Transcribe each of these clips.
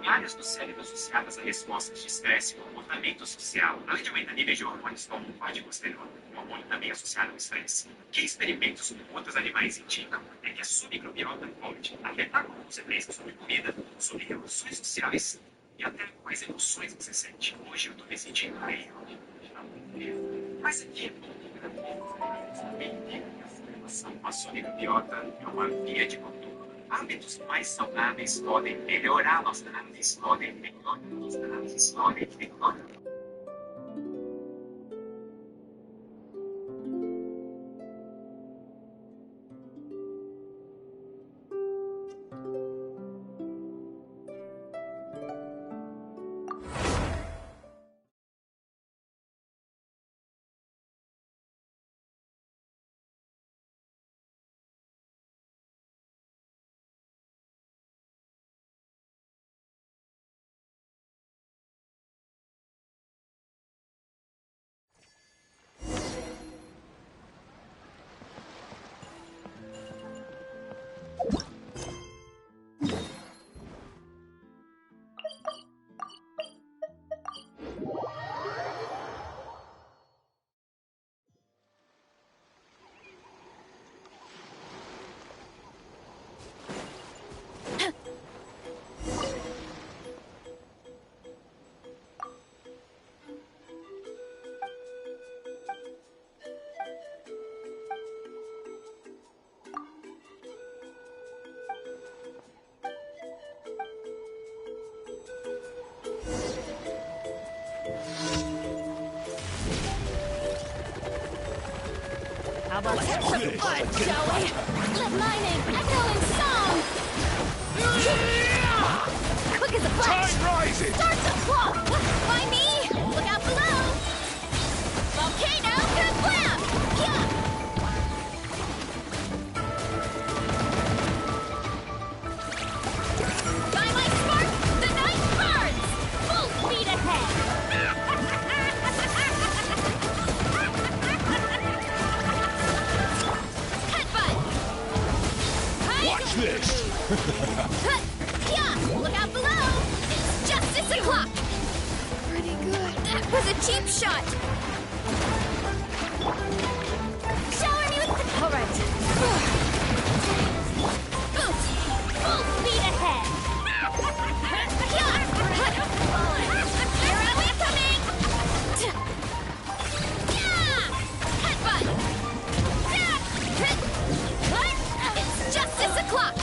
áreas do cérebro associadas a respostas de estresse e comportamento social, além de aumentar níveis de hormônios como o corticosterona, um hormônio também associado ao estresse. O que experimentos com outros animais indicam é que a sua microbiota pode afetar como você pensa sobre comida, sobre relações sociais e até quais emoções você sente. Hoje eu estou me sentindo meio... Mas aqui, também indicam que a sua relação com a sua microbiota é uma via de contorno. Hábitos mais saudáveis podem melhorar nossa análise, podem melhorar nossa análise, podem melhorar. How about let's have some fun, shall we? Let my name echo in song! Quick as a flash! Time rises! Start the clock! Why me? Look out below! Volcano kablam! Yeah! By my spark, the night burns! Full speed ahead! Watch this! Yeah! Look out below! It's justice o'clock! Pretty good. That was a cheap shot! Shower me with the... All right. Boost! Full speed ahead! Here are we coming! Yeah! Headbutt! It's justice o'clock!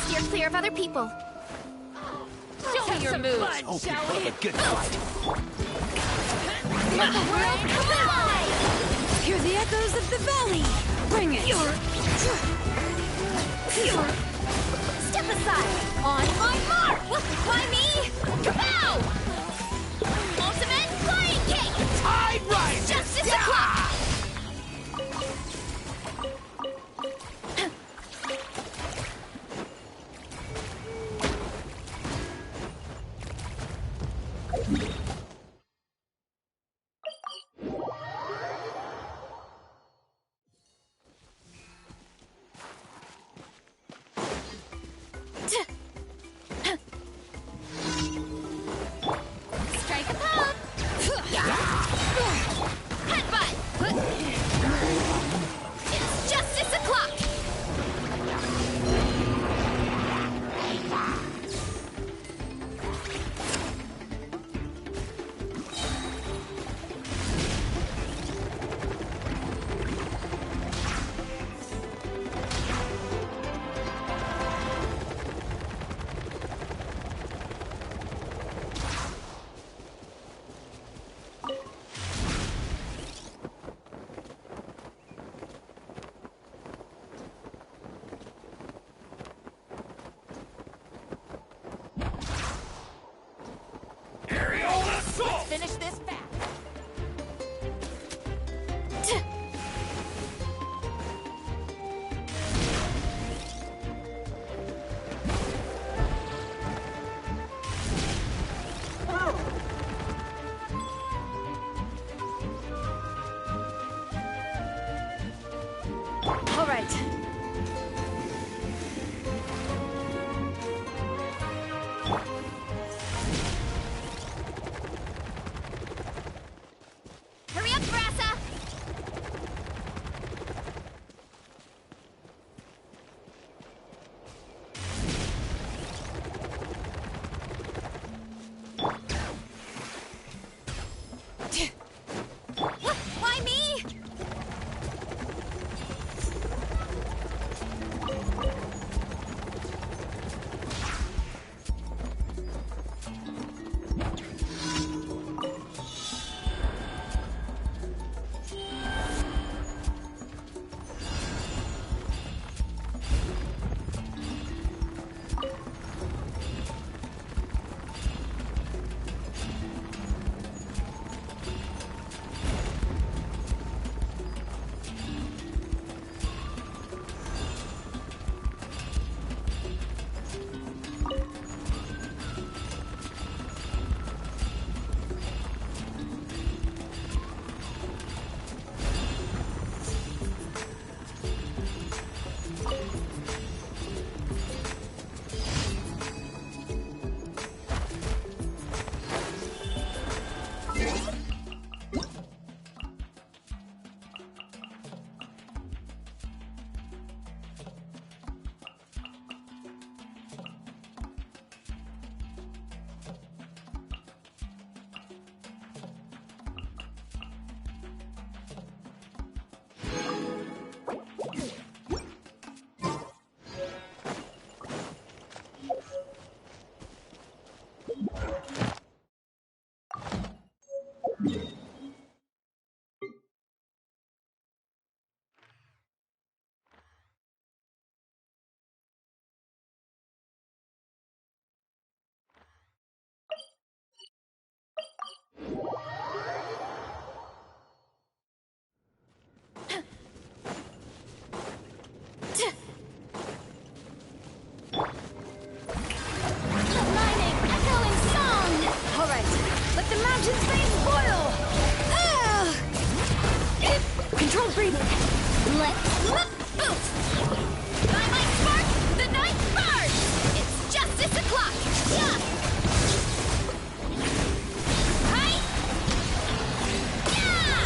Steer clear of other people. Show me your moves, Hope you shall have we? a good fight. Let the world collide! Hear the echoes of the valley. Bring it. Step aside! On my mark! Why me? Kapow! Ultimate flying kick! Tide rises! Justice o'clock! Let the mountain's veins boil! Control breathing. Let's boost! By my spark, the night burns! It's justice o'clock! Yeah! Hi! Yeah!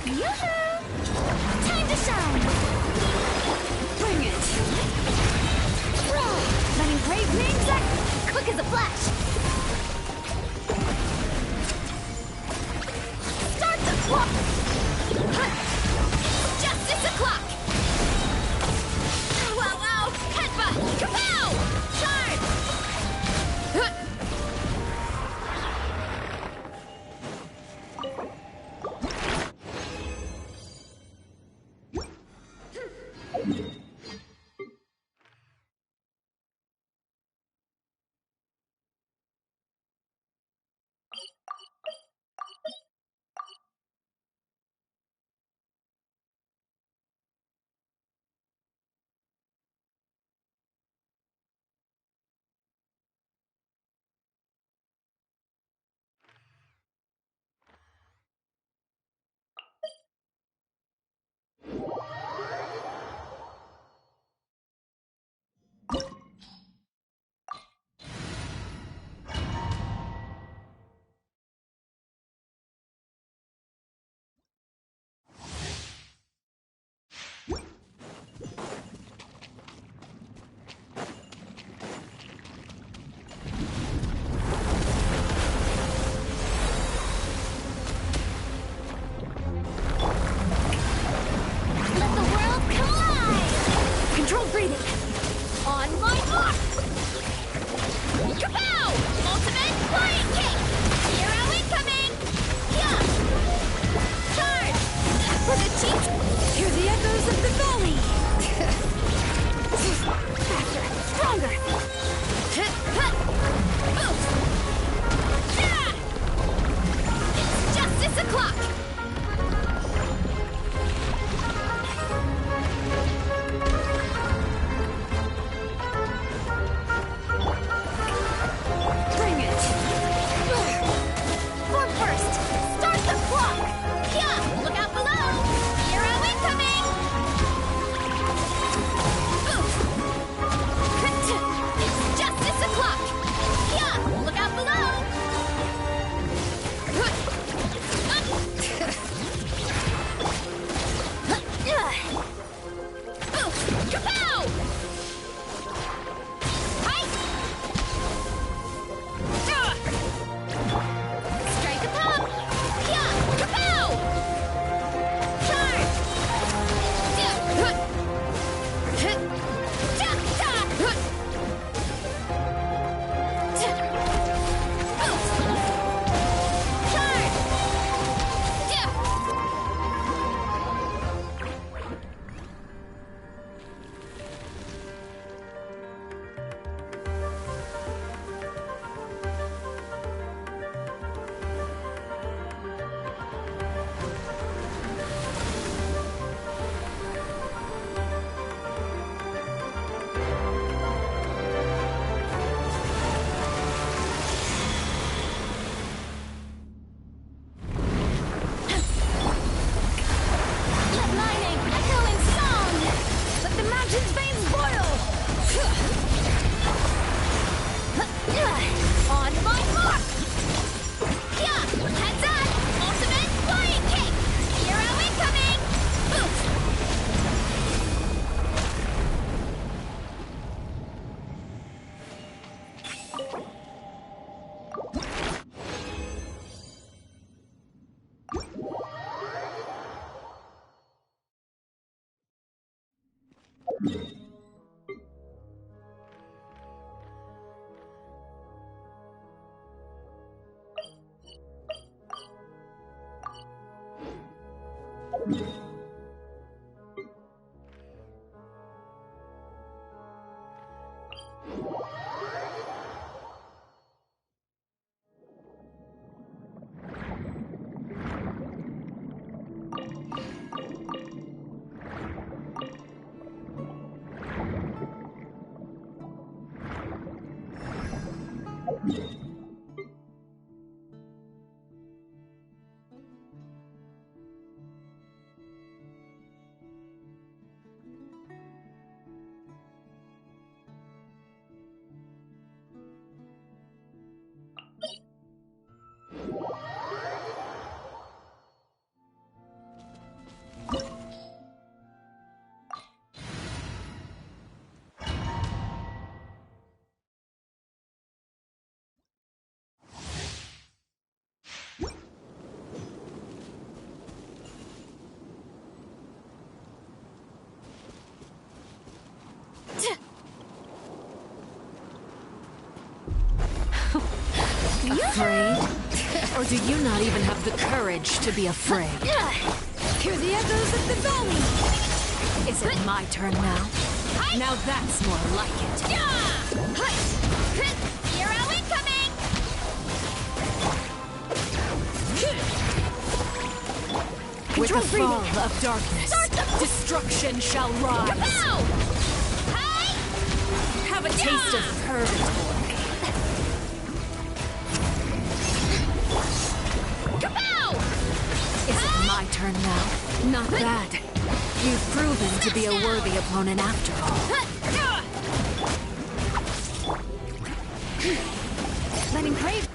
Yoo-hoo! Time to shine! Bring it! That engraved name's act Quick as a flash! Start the clock! Justice o'clock! Wow, wow! Headbutt! Kapow! Charge! Let the world collide! Control breathing. On my mark! Kapow! Ultimate flying kick! Hero incoming! Yeah! Charge! For the cheats! Hear the echoes of the valley. Faster, stronger. Boost! Yeah! It's justice o'clock! Bring it. Form first! Start the clock! Yeah! Look out below! Hero incoming! Boost! It's justice o'clock! Yeah! Look out below! Boost! Kapow! Hi! Strike a pop! Yeah! Kapow! Charge! Boost! Charge! Let my name echo in song! Let the mountain's veins boil. On my mark! Yeah! Heads up! Ultimate flying kick! Hero incoming! Boost! Afraid? Or do you not even have the courage to be afraid? Hear the echoes of the valley! Is it my turn now? Now that's more like it. Hero incoming! With the Control breathing. fall of darkness, Start the- destruction shall rise. Kapow! Hi! Have a taste of purgatory. Kapow! Is it my turn now? Not bad. You've proven to be a worthy opponent after all. Letting crave.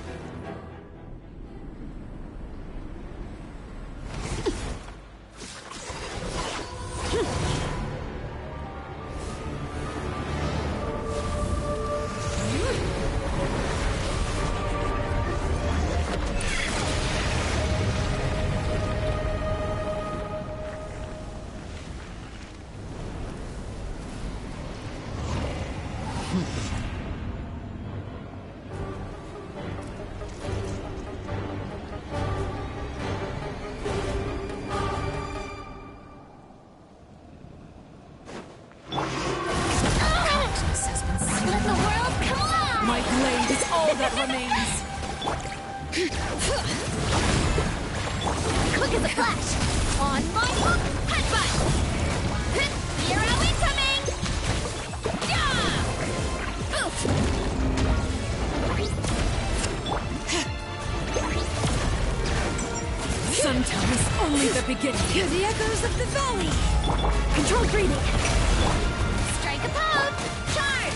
Let the world come alive! My blade is all that remains. Quick as a flash! On my hook! Headbutt! Hero incoming! Yeah! Oof! Sometimes only the beginning. Hear the echoes of the valley! Controlled breathing! Strike a pose! Charge!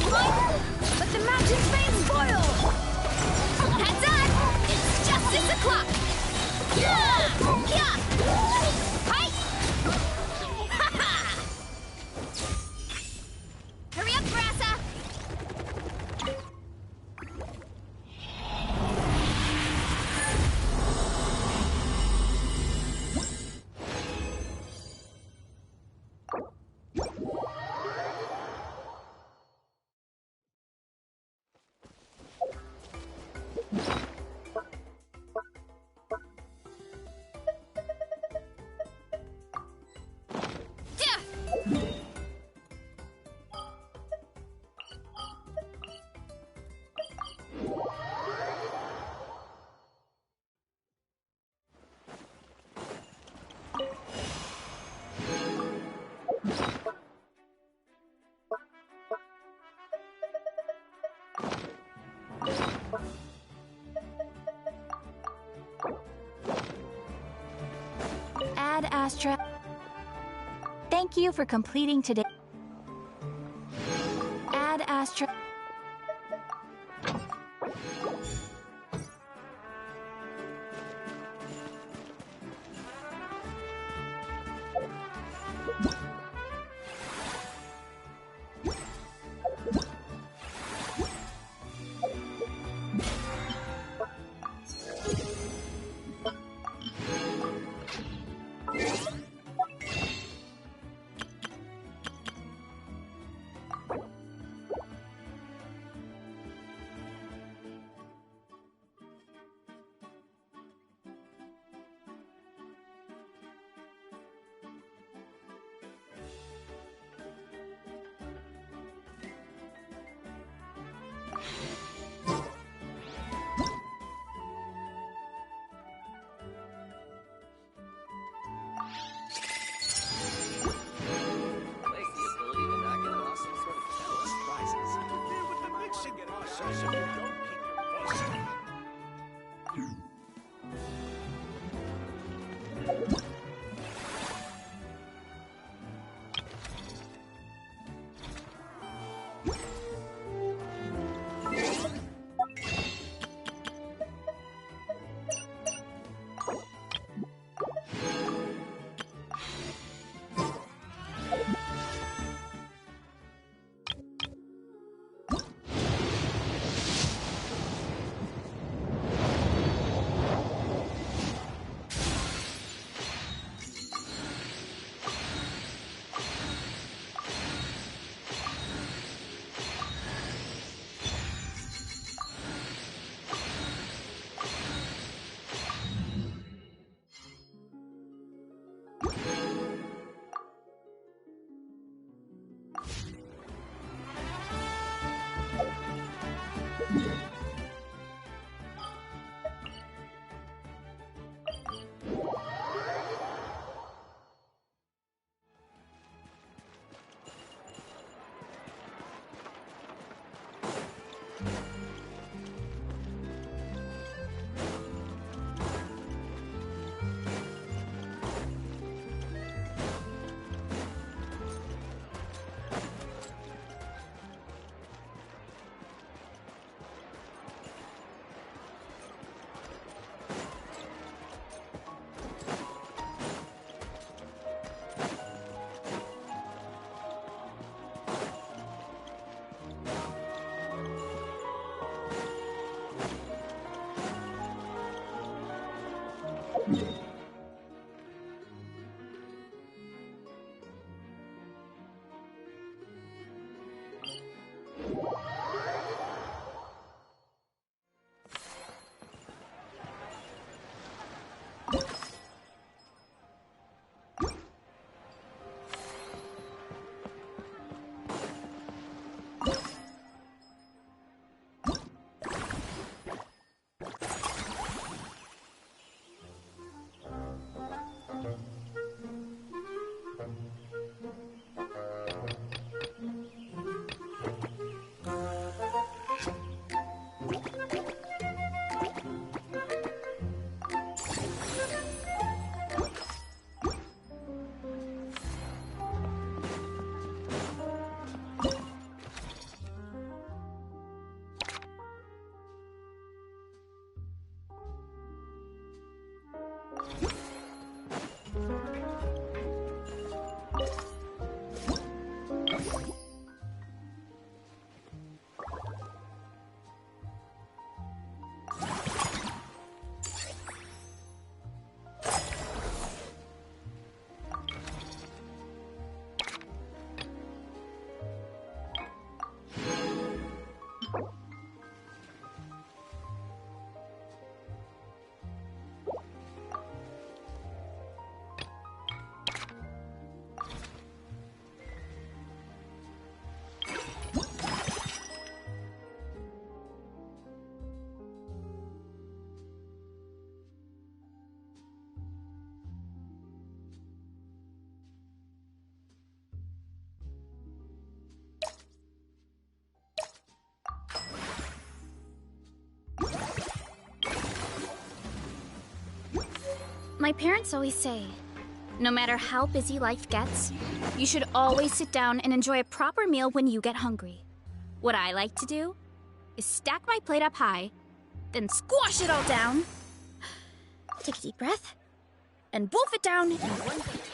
Dynamite? Let the magic veins boil! Heads up! It's justice o'clock! Yeah! Yeah! Hi! Ha ha! Hurry up, Grassa! Ad Astra. Thank you for completing today. Ad Astra. My parents always say, no matter how busy life gets, you should always sit down and enjoy a proper meal when you get hungry. What I like to do is stack my plate up high, then squash it all down, take a deep breath, and wolf it down in one bite.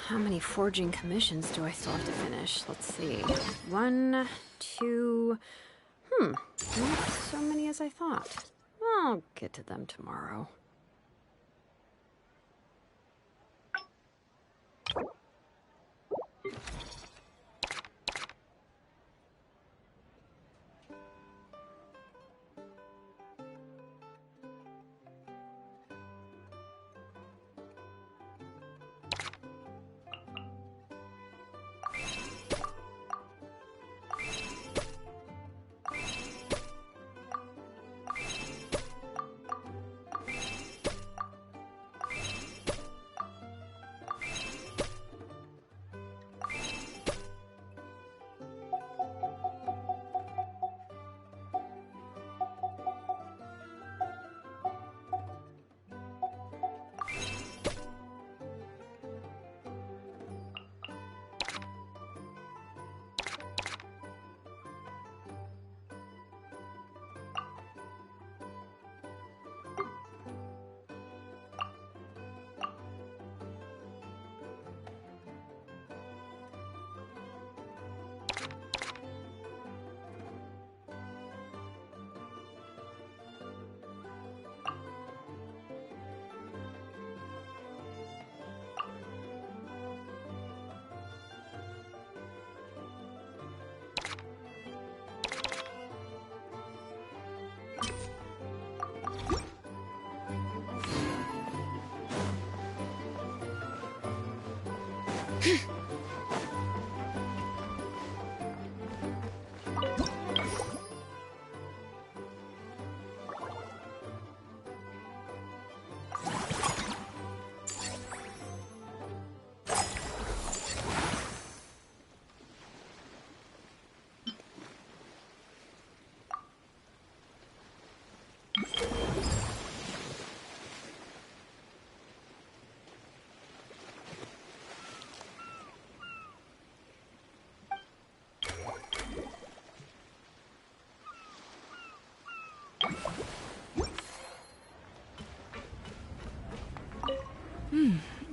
How many forging commissions do I still have to finish? Let's see. 1, 2... Not so many as I thought. I'll get to them tomorrow.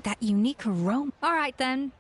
That unique aroma. All right, then.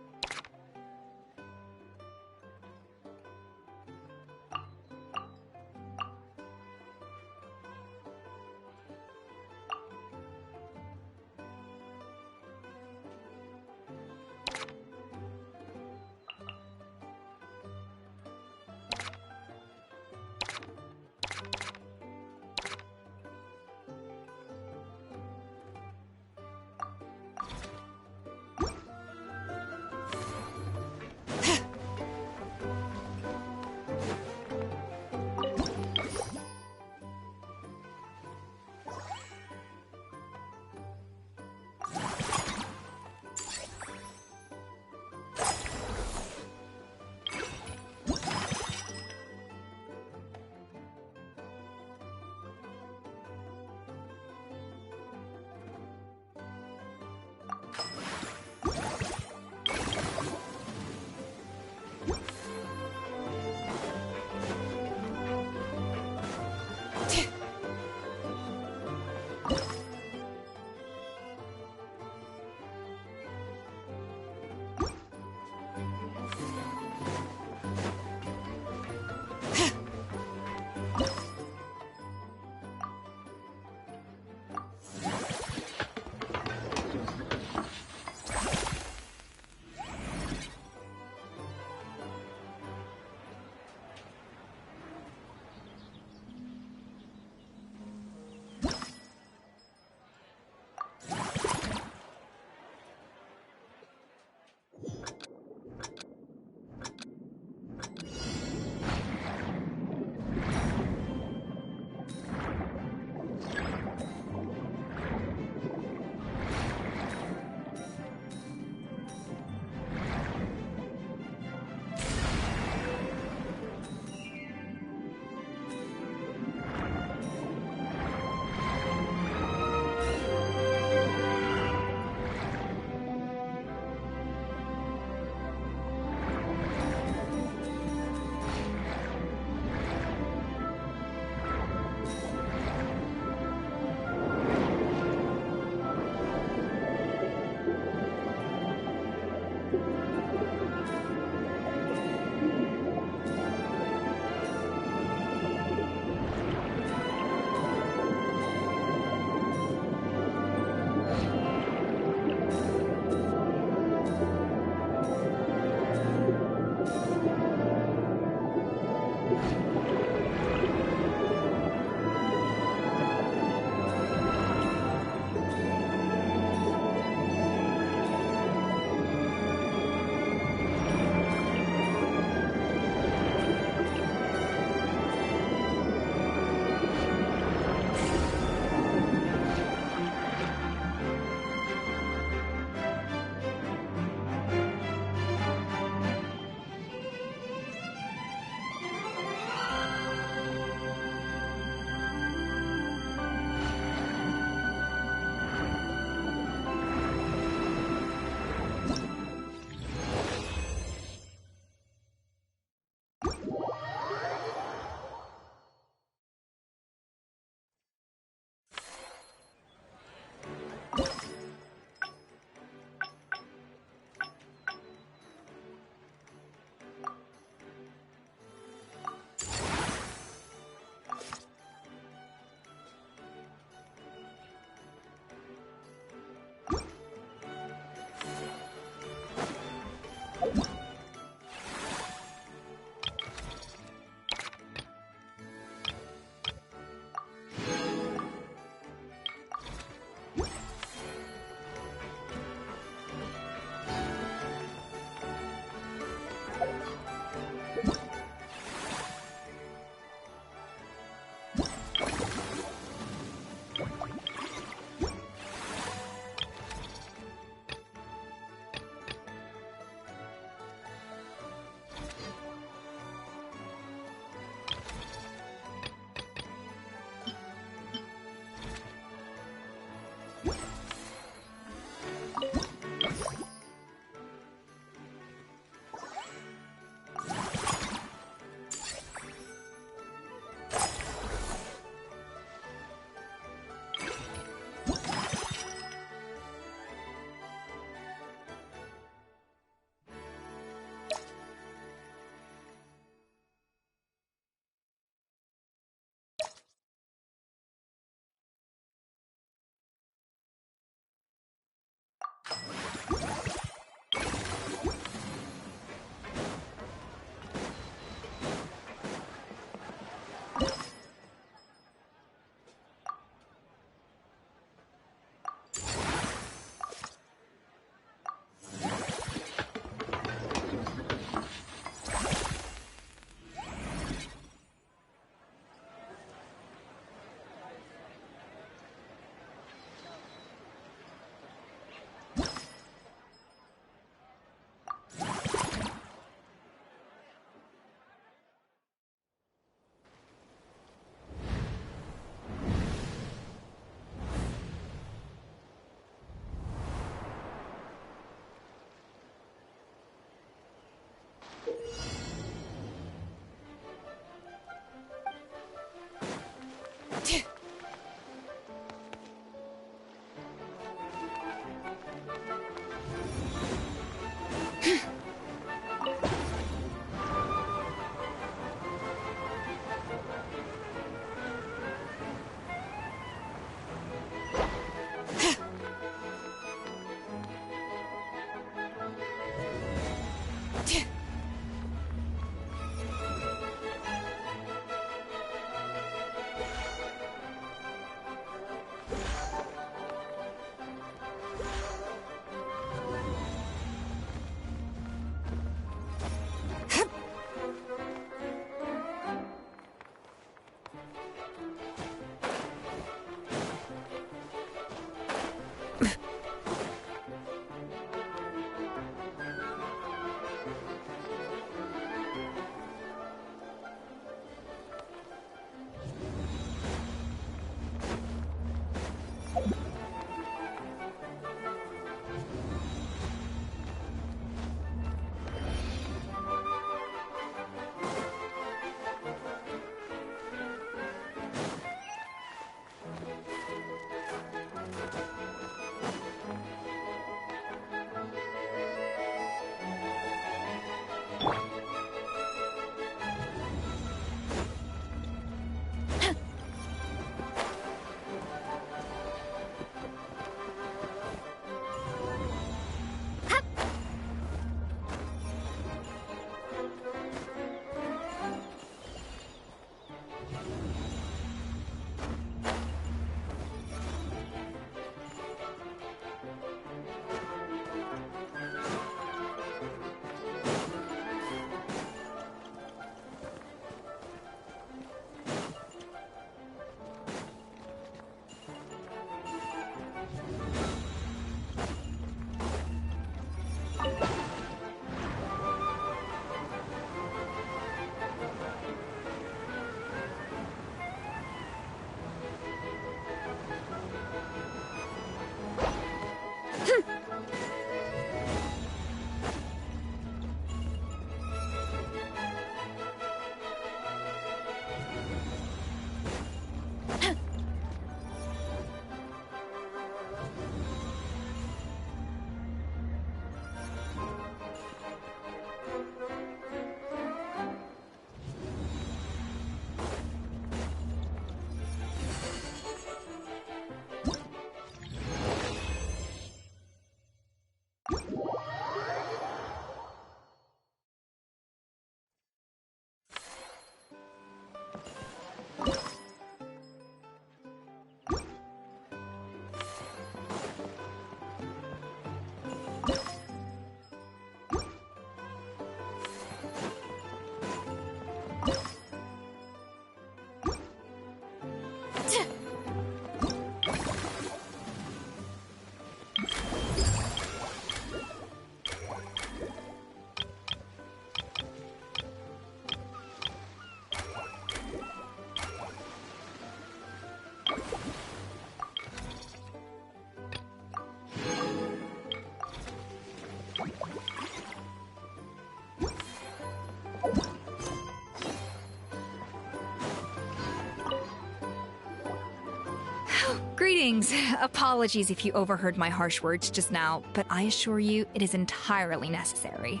Greetings. Apologies if you overheard my harsh words just now, but I assure you it is entirely necessary.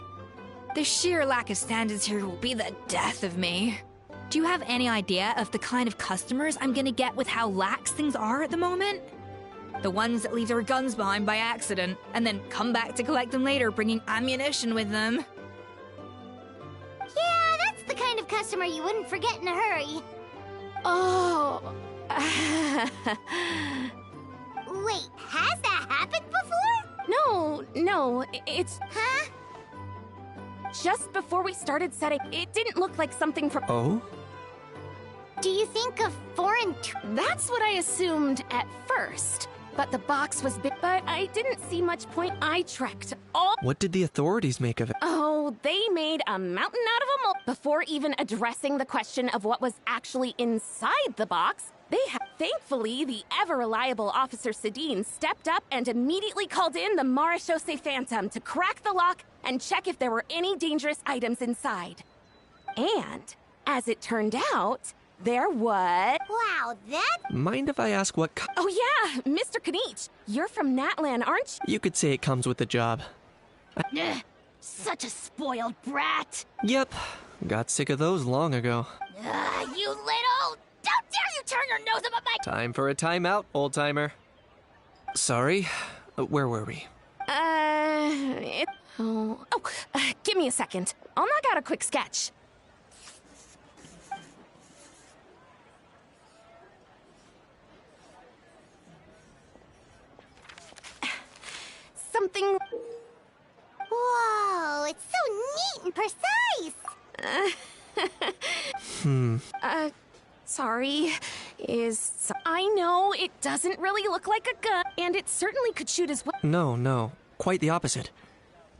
The sheer lack of standards here will be the death of me. Do you have any idea of the kind of customers I'm gonna get with how lax things are at the moment? The ones that leave their guns behind by accident, and then come back to collect them later, bringing ammunition with them. Yeah, that's the kind of customer you wouldn't forget in a hurry. Oh. Wait, has that happened before? No, it's Huh? just before we started setting. It didn't look like something from. Oh? Do you think a foreign That's what I assumed at first. But the box was big. But I didn't see much point. I trekked all. What did the authorities make of it? Oh, they made a mountain out of a mole. Before even addressing the question of what was actually inside the box, thankfully, the ever-reliable Officer Sedine stepped up and immediately called in the Marechaussee Phantom to crack the lock and check if there were any dangerous items inside. And, as it turned out, there was... Wow, that... Mind if I ask what Oh yeah, Mr. Kanich, you're from Natlan, aren't you? You could say it comes with the job. Ugh, such a spoiled brat. Yep. Got sick of those long ago. You little... Don't dare you turn your nose up at my... Time for a timeout, old-timer. Sorry. Where were we? Give me a second. I'll knock out a quick sketch. Something... Whoa, it's so neat and precise. Sorry. I know it doesn't really look like a gun, and it certainly could shoot as well. No. Quite the opposite.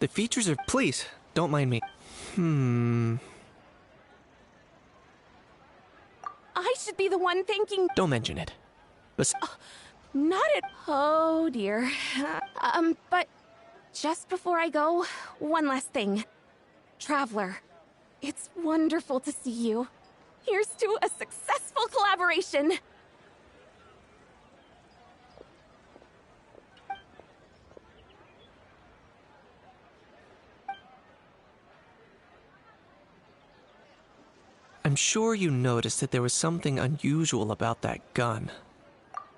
The features are... Please, don't mind me. I should be the one thanking... Don't mention it. Not at... Oh, dear. But just before I go, one last thing. Traveler, it's wonderful to see you. Here's to a successful collaboration. I'm sure you noticed that there was something unusual about that gun.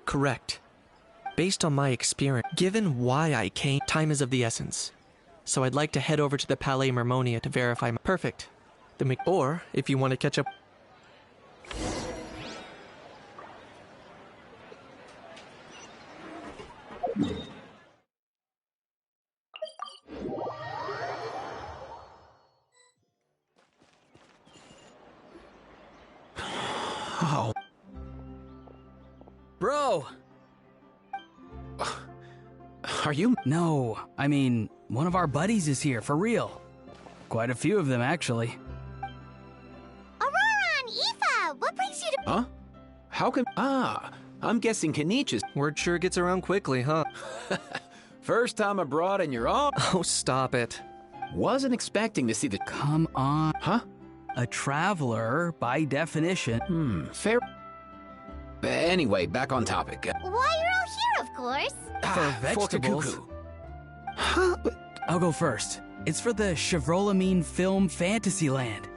Correct. Based on my experience, given why I came, time is of the essence. So I'd like to head over to the Palais Mermonia to verify my... Perfect. Or, if you want to catch up... Oh. Bro! Are you... No, I mean, one of our buddies is here, for real. Quite a few of them, actually. Aurora and Aoife, what brings you to... Huh? How can... I'm guessing Kanich is... Word sure gets around quickly, huh? First time abroad and you're all... Oh, stop it. Wasn't expecting to see the... Come on. Huh? A traveler, by definition. Fair... Anyway, back on topic. Why, you're all here, of course. For vegetables. Kakuku. Huh? I'll go first. It's for the Chevrolamine Film Fantasyland.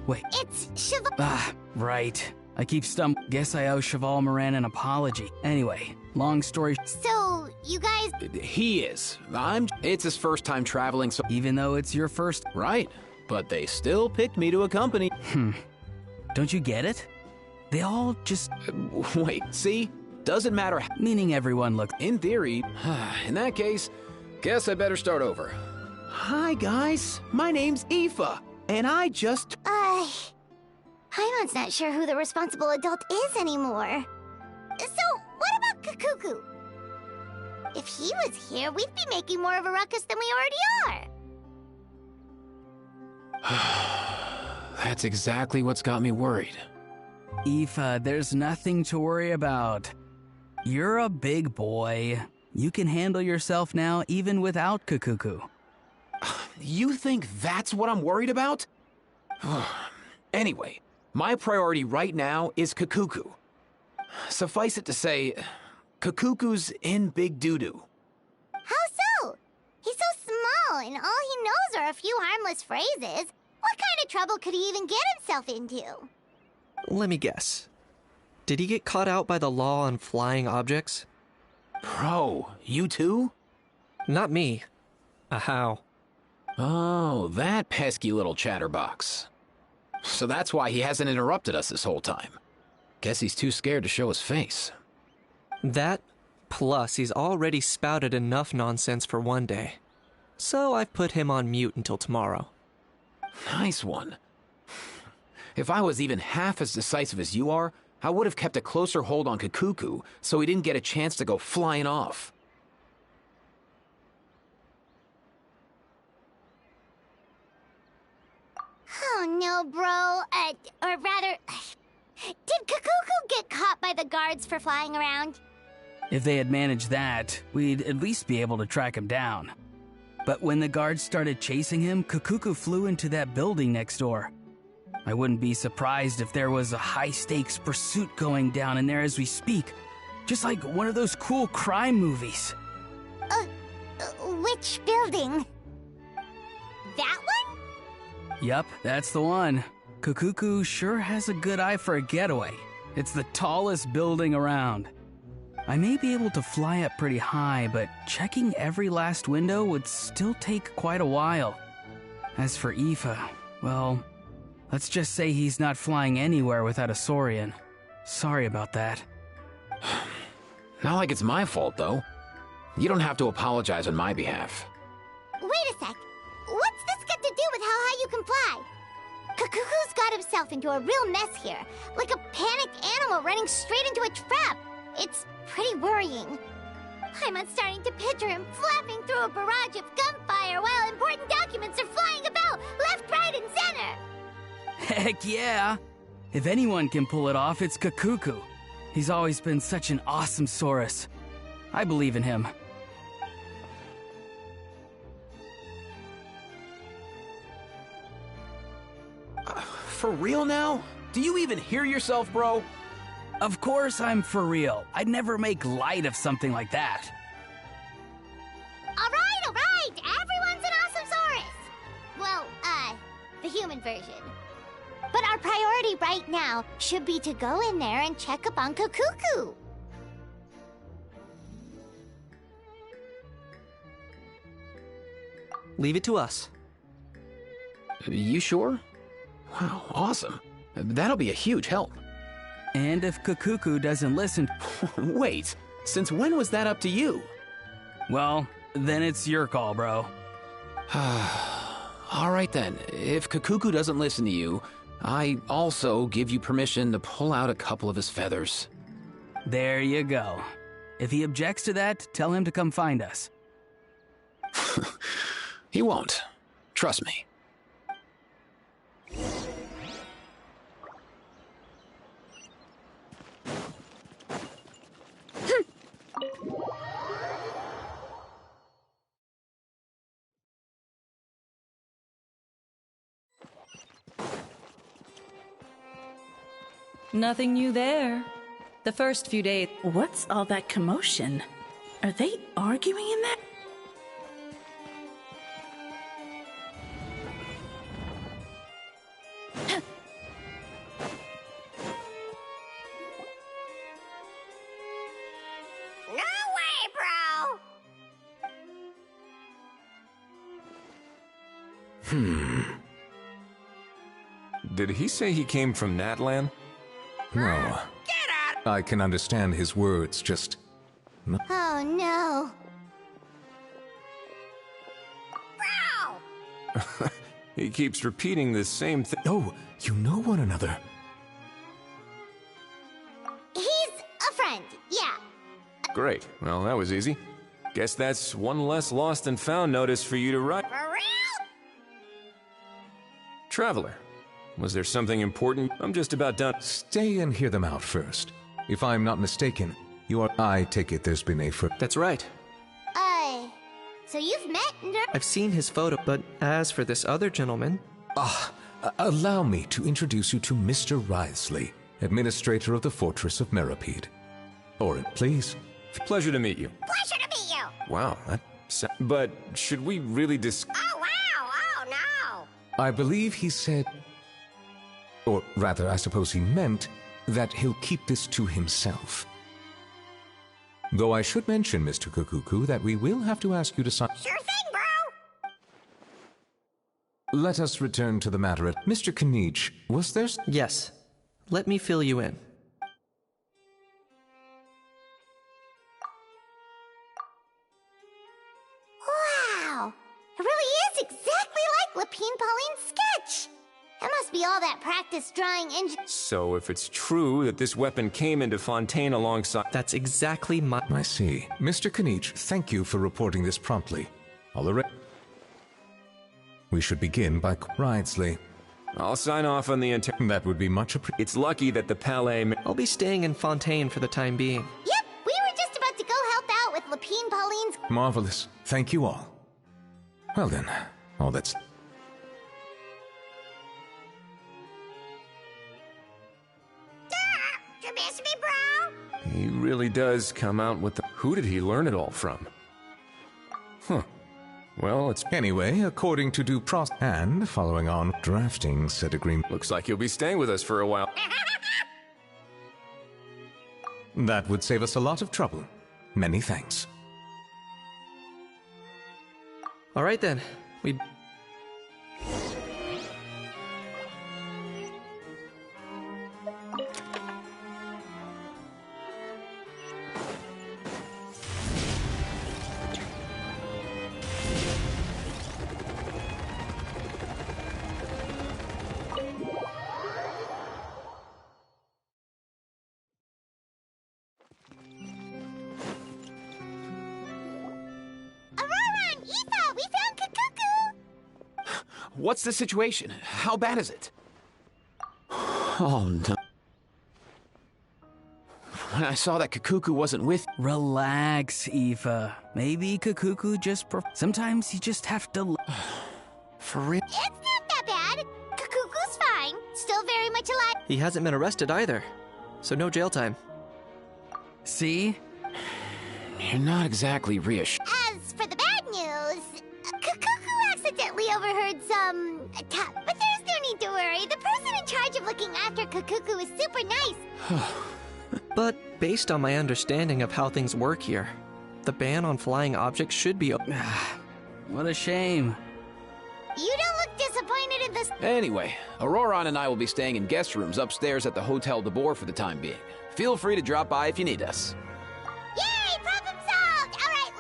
Wait. It's Cheval... Right. I keep Guess I owe Cheval Moran an apology. Anyway, long story... So, you guys... He is. It's his first time traveling, so... Even though it's your first... Right. But they still picked me to accompany. Don't you get it? They all just... Wait, see? Doesn't matter. Meaning everyone looks... In theory, in that case, guess I better start over. Hi, guys. My name's Aoife, and I just... Paimon's not sure who the responsible adult is anymore. So, what about Kakuku? If he was here, we'd be making more of a ruckus than we already are. That's exactly what's got me worried. Aoife, there's nothing to worry about. You're a big boy. You can handle yourself now even without Kakuku. You think that's what I'm worried about? Anyway, my priority right now is Kakuku. Suffice it to say, Kakuku's in big doo-doo. How so? He's so small, and all he knows are a few harmless phrases. What kind of trouble could he even get himself into? Let me guess. Did he get caught out by the law on flying objects? Bro, you too? Not me. How? Oh, that pesky little chatterbox. So that's why he hasn't interrupted us this whole time. Guess he's too scared to show his face. That, plus he's already spouted enough nonsense for one day. So I've put him on mute until tomorrow. Nice one. If I was even half as decisive as you are, I would have kept a closer hold on Kakuku so he didn't get a chance to go flying off. Oh no, bro. Or rather, did Kakuku get caught by the guards for flying around? If they had managed that, we'd at least be able to track him down. But when the guards started chasing him, Kakuku flew into that building next door. I wouldn't be surprised if there was a high-stakes pursuit going down in there as we speak. Just like one of those cool crime movies. Which building? That one? Yup, that's the one. Kakuku sure has a good eye for a getaway. It's the tallest building around. I may be able to fly up pretty high, but checking every last window would still take quite a while. As for Aoife, well, let's just say he's not flying anywhere without a Saurian. Sorry about that. Not like it's my fault, though. You don't have to apologize on my behalf. Wait a sec. What's this got to do with how high you can fly? Kakuku's got himself into a real mess here, like a panicked animal running straight into a trap. It's pretty worrying. I'm starting to picture him flapping through a barrage of gunfire while important documents are flying about left, right, and center. Heck yeah! If anyone can pull it off, it's Kakuku. He's always been such an awesome Saurus. I believe in him. For real now? Do you even hear yourself, bro? Of course I'm for real. I'd never make light of something like that. All right. Everyone's an awesome Saurus. Well, the human version. But our priority right now should be to go in there and check up on Kakuku. Leave it to us. You sure? Wow, awesome. That'll be a huge help. And if Kakuku doesn't listen... Wait, since when was that up to you? Well, then it's your call, bro. All right then, if Kakuku doesn't listen to you, I also give you permission to pull out a couple of his feathers. There you go. If he objects to that, tell him to come find us. He won't. Trust me. Nothing new there. The first few days... What's all that commotion? Are they arguing in there? No way, bro! Did he say he came from Natlan? No. Get out! I can understand his words, just... Oh no. Bro! He keeps repeating the same thing. Oh, you know one another. He's a friend, yeah. Great. Well, that was easy. Guess that's one less lost and found notice for you to write. For real? Traveler, was there something important? I'm just about done. Stay and hear them out first. If I'm not mistaken, you are... I take it there's been a... That's right. So you've met I've seen his photo, but as for this other gentleman... allow me to introduce you to Mr. Wriothesley, administrator of the Fortress of Meripede. Orin, please. Pleasure to meet you. Pleasure to meet you! Wow, but should we really Oh, wow! Oh, no! I believe he said... Or rather, I suppose he meant that he'll keep this to himself. Though I should mention, Mr. Kukuku, that we will have to ask you to sign. Sure thing, bro! Let us return to the matter at Mr. Kanich. Was there... Yes. Let me fill you in. Wow! It really is exactly like Lapine Pauline's sketch! That must be all that practice drawing So if it's true that this weapon came into Fontaine alongside... That's exactly my... I see. Mr. Kanich, thank you for reporting this promptly. We should begin by... Ridesley. I'll sign off on the entire... That would be much appreciated. It's lucky that the Palais... I'll be staying in Fontaine for the time being. Yep, we were just about to go help out with Lapine Pauline's... Marvelous. Thank you all. Well then, all that's... You miss me, bro? He really does come out with the... Who did he learn it all from? Huh. Well, it's... Anyway, according to due process... And, following on, drafting said agreement... Looks like you'll be staying with us for a while. That would save us a lot of trouble. Many thanks. All right then. We... What's the situation? How bad is it? Oh, no. When I saw that Kakuku wasn't with... Relax, Aoife. Maybe Kakuku just... Sometimes you just have to... For real? It's not that bad. Kakuku's fine. Still very much alive. He hasn't been arrested either. So no jail time. See? You're not exactly reassured. As for the bad news, Kakuku accidentally overheard some... But there's no need to worry. The person in charge of looking after Kakuku is super nice. But based on my understanding of how things work here, the ban on flying objects should be... What a shame. You don't look disappointed in this... Anyway, Auroron and I will be staying in guest rooms upstairs at the Hotel de Boer for the time being. Feel free to drop by if you need us. Yay! Problem solved! All right,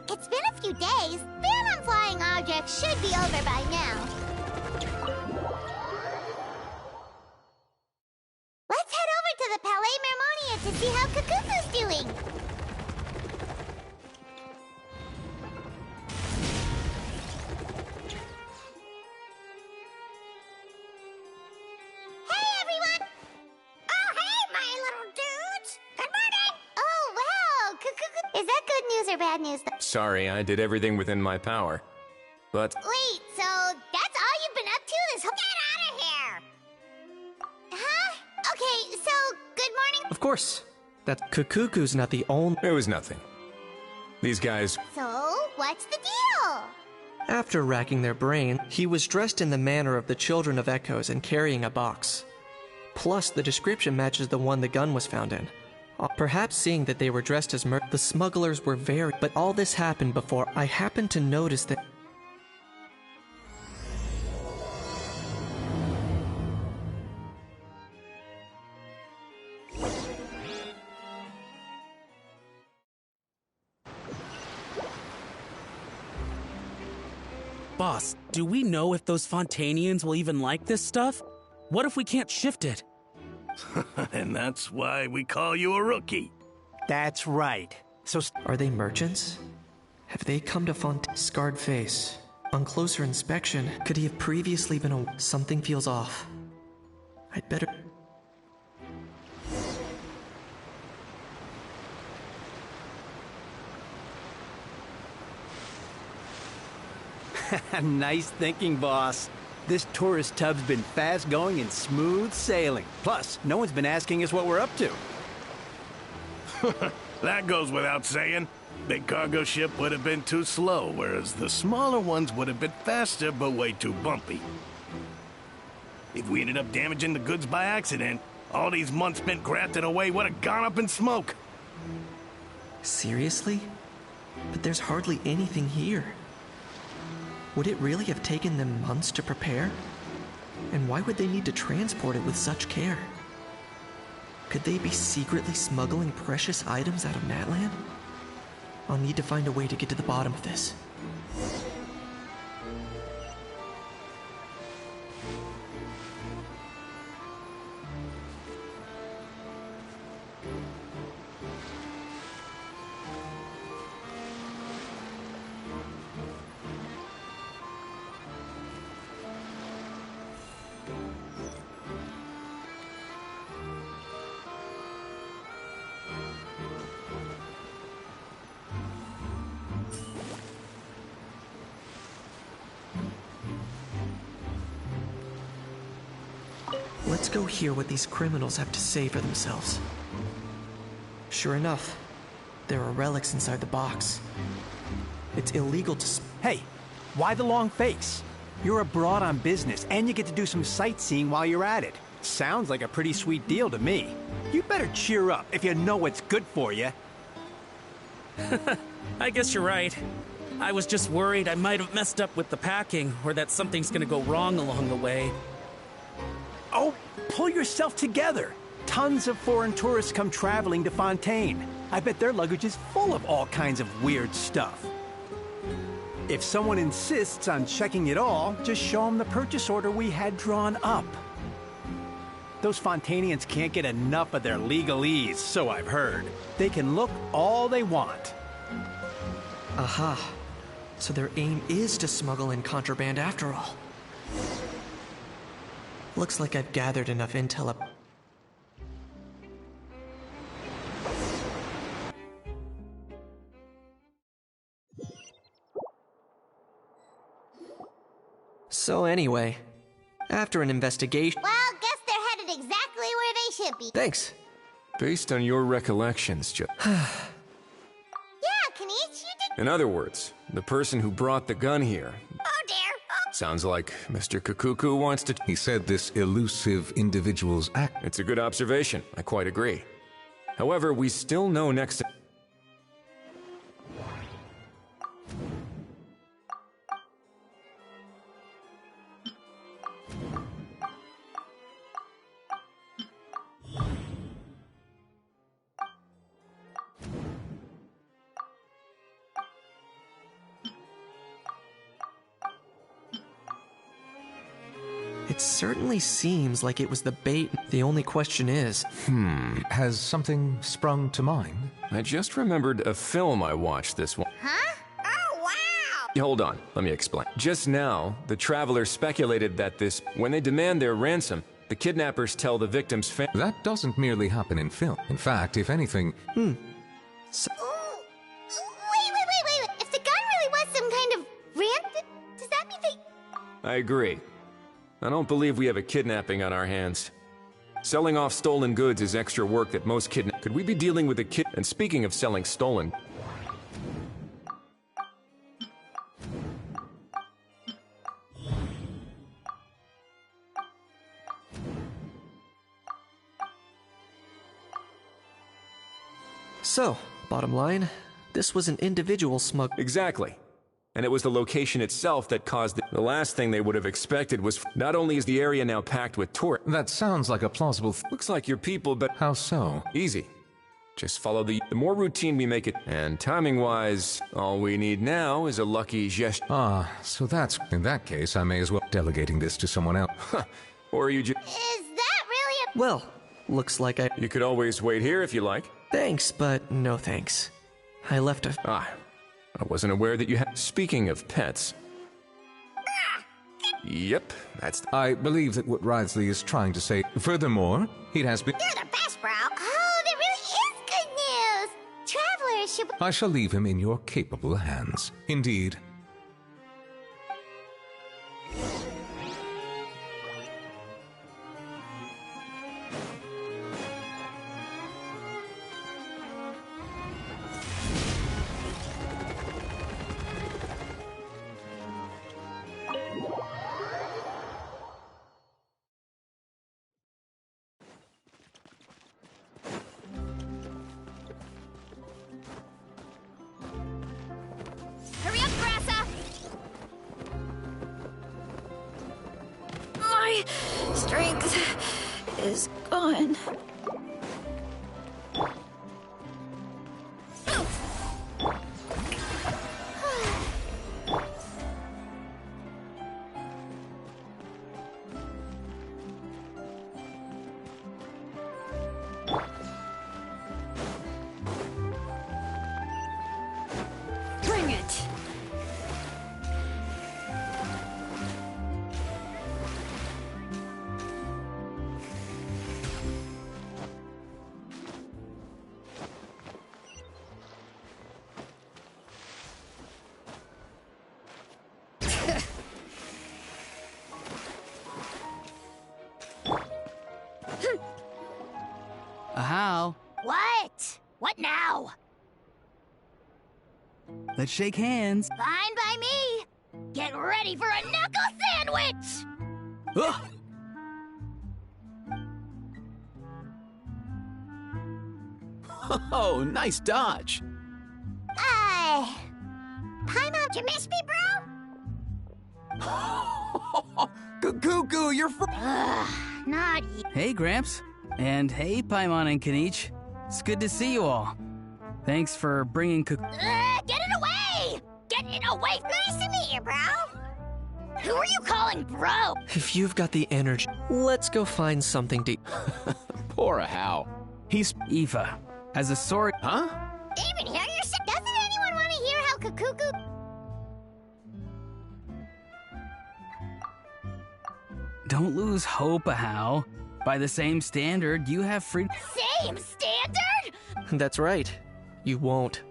It's been a few days. Ban on flying objects should be over by now. Let's head over to the Palais Mermonia to see how Kakuku's doing. Hey, everyone! Oh, hey, my little dudes! Good morning! Oh, wow! Kakuku... Is that good news or bad news? Sorry, I did everything within my power. But... Wait, so that's all you've been up to this whole... Get out of here! Huh? Okay, so, good morning... Of course. That Kakuku's not the only... It was nothing. These guys... So, what's the deal? After racking their brain, he was dressed in the manner of the Children of Echoes and carrying a box. Plus, the description matches the one the gun was found in. Perhaps seeing that they were dressed as the smugglers were very... But all this happened before I happened to notice that... Boss, do we know if those Fontanians will even like this stuff? What if we can't shift it? And that's why we call you a rookie. That's right. So, are they merchants? Have they come to Scarred face. On closer inspection, could he have previously been a... Something feels off. I'd better... Nice thinking, boss. This tourist tub's been fast-going and smooth sailing. Plus, no one's been asking us what we're up to. That goes without saying. Big cargo ship would have been too slow, whereas the smaller ones would have been faster but way too bumpy. If we ended up damaging the goods by accident, all these months spent grafting away would have gone up in smoke. Seriously? But there's hardly anything here. Would it really have taken them months to prepare? And why would they need to transport it with such care? Could they be secretly smuggling precious items out of Natland? I'll need to find a way to get to the bottom of this. Let's go hear what these criminals have to say for themselves. Sure enough, there are relics inside the box. It's illegal to... Hey, why the long face? You're abroad on business, and you get to do some sightseeing while you're at it. Sounds like a pretty sweet deal to me. You better cheer up if you know what's good for you. I guess you're right. I was just worried I might have messed up with the packing, or that something's gonna go wrong along the way. Oh, pull yourself together. Tons of foreign tourists come traveling to Fontaine. I bet their luggage is full of all kinds of weird stuff. If someone insists on checking it all, just show them the purchase order we had drawn up. Those Fontanians can't get enough of their legalese, so I've heard. They can look all they want. Aha. So their aim is to smuggle in contraband after all. Looks like I've gathered enough intel up. So anyway, after an investigation... Well, guess they're headed exactly where they should be. Thanks. Based on your recollections, Yeah, Kanish, you did... In other words, the person who brought the gun here... Oh, dear. Oh. Sounds like Mr. Kakuku wants to... He said this elusive individual's act... It's a good observation. I quite agree. However, we still know next to... It certainly seems like it was the bait. The only question is... Has something sprung to mind? I just remembered a film I watched this one. Huh? Oh, wow! Hold on, let me explain. Just now, the traveler speculated that when they demand their ransom, the kidnappers tell the victim's family... That doesn't merely happen in film. In fact, if anything... So Wait. If the gun really was some kind of rant, does that mean they... I agree. I don't believe we have a kidnapping on our hands. Selling off stolen goods is extra work that most Could we be dealing with a kid? And speaking of selling stolen... So, bottom line, this was an individual smug... Exactly. And it was the location itself that caused the last thing they would have expected was... Not only is the area now packed with tourists... That sounds like a plausible... Looks like your people, but... How so? Easy. Just follow the more routine we make it. And timing-wise, all we need now is a lucky gesture. Ah, so that's... In that case, I may as well delegating this to someone else. Or you just... Is that really a... Well, looks like I... You could always wait here if you like. Thanks, but no thanks. I left a... I wasn't aware that you had... Speaking of pets... Yep, that's... I believe that what Wriothesley is trying to say... Furthermore, it has been... You're the best, bro. Oh, that really is good news. Travelers should... I shall leave him in your capable hands. Indeed. Hurry up, Grassa! My strength is gone. Bring it! How? What? What now? Let's shake hands. Fine by me. Get ready for a knuckle sandwich! Ugh. Oh, nice dodge. Paimon, did you miss me, bro? Cuckoo, you're Not Hey, Gramps. And hey, Paimon and Kanich. It's good to see you all. Thanks for bringing Get it away! Get it away! Nice to meet you, bro. Who are you calling bro? If you've got the energy, let's go find something to... Poor How. He's... Aoife. As a sword... Huh? Even hear your shit? Doesn't anyone want to hear how Kakuku... Don't lose hope, How. By the same standard, you have free... Same standard? That's right. You won't.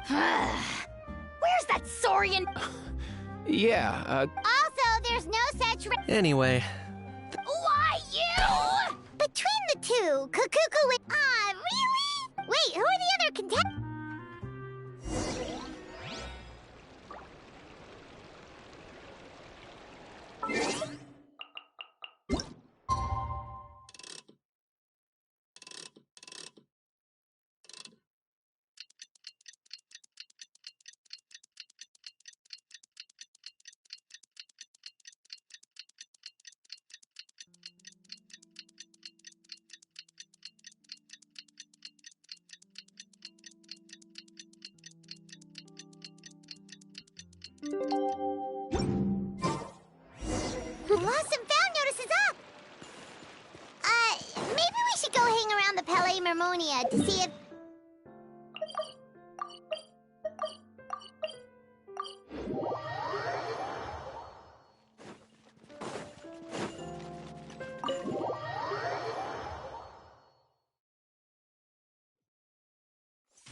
Where's that Saurian? Yeah, Also, there's no such... Anyway, Why you? Between the two, Kakuku and... really? Wait, who are the other contestants? Lost and found notice is up! Maybe we should go hang around the Palais Mermonia to see if...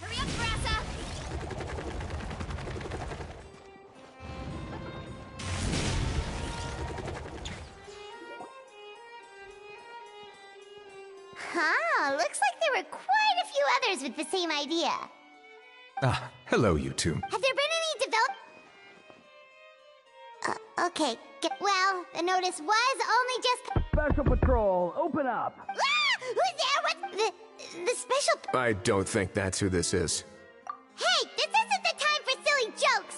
Hurry up, Grassa! Huh, looks like there were quite a few others with the same idea. Ah, hello, you two. Have there been any okay, well, the notice was only just... Special Patrol, open up! Who's there? What's the special... I don't think that's who this is. Hey, this isn't the time for silly jokes!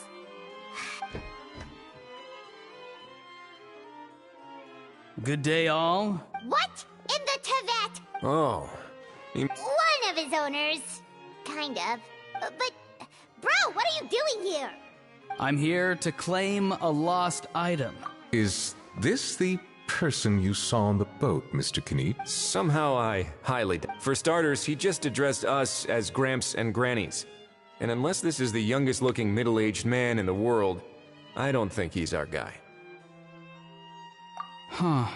Good day, all. What in the Tibet? Oh. What his owners. Kind of. But, bro, what are you doing here? I'm here to claim a lost item. Is this the person you saw on the boat, Mr. Knight? Somehow I highly doubt. For starters, he just addressed us as Gramps and Grannies. And unless this is the youngest looking middle-aged man in the world, I don't think he's our guy. Huh.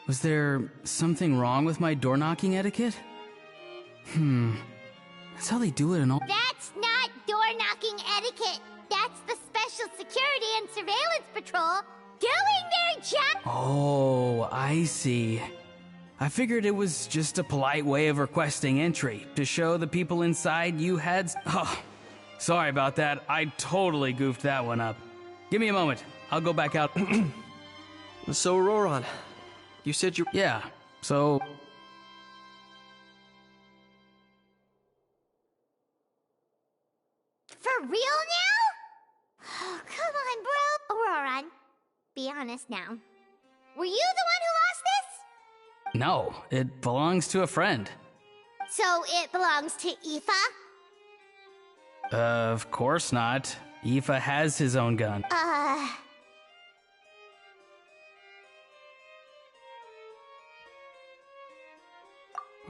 Was there something wrong with my door-knocking etiquette? That's how they do it in all— That's not door-knocking etiquette. That's the Special Security and Surveillance Patrol doing their job. Oh, I see. I figured it was just a polite way of requesting entry to show the people inside you had— Oh, sorry about that. I totally goofed that one up. Give me a moment. I'll go back out. So, Roran, you said you— Yeah, so— For real now? Oh, come on, bro. Auroran, be honest now. Were you the one who lost this? No, it belongs to a friend. So it belongs to Aoife? Of course not. Aoife has his own gun.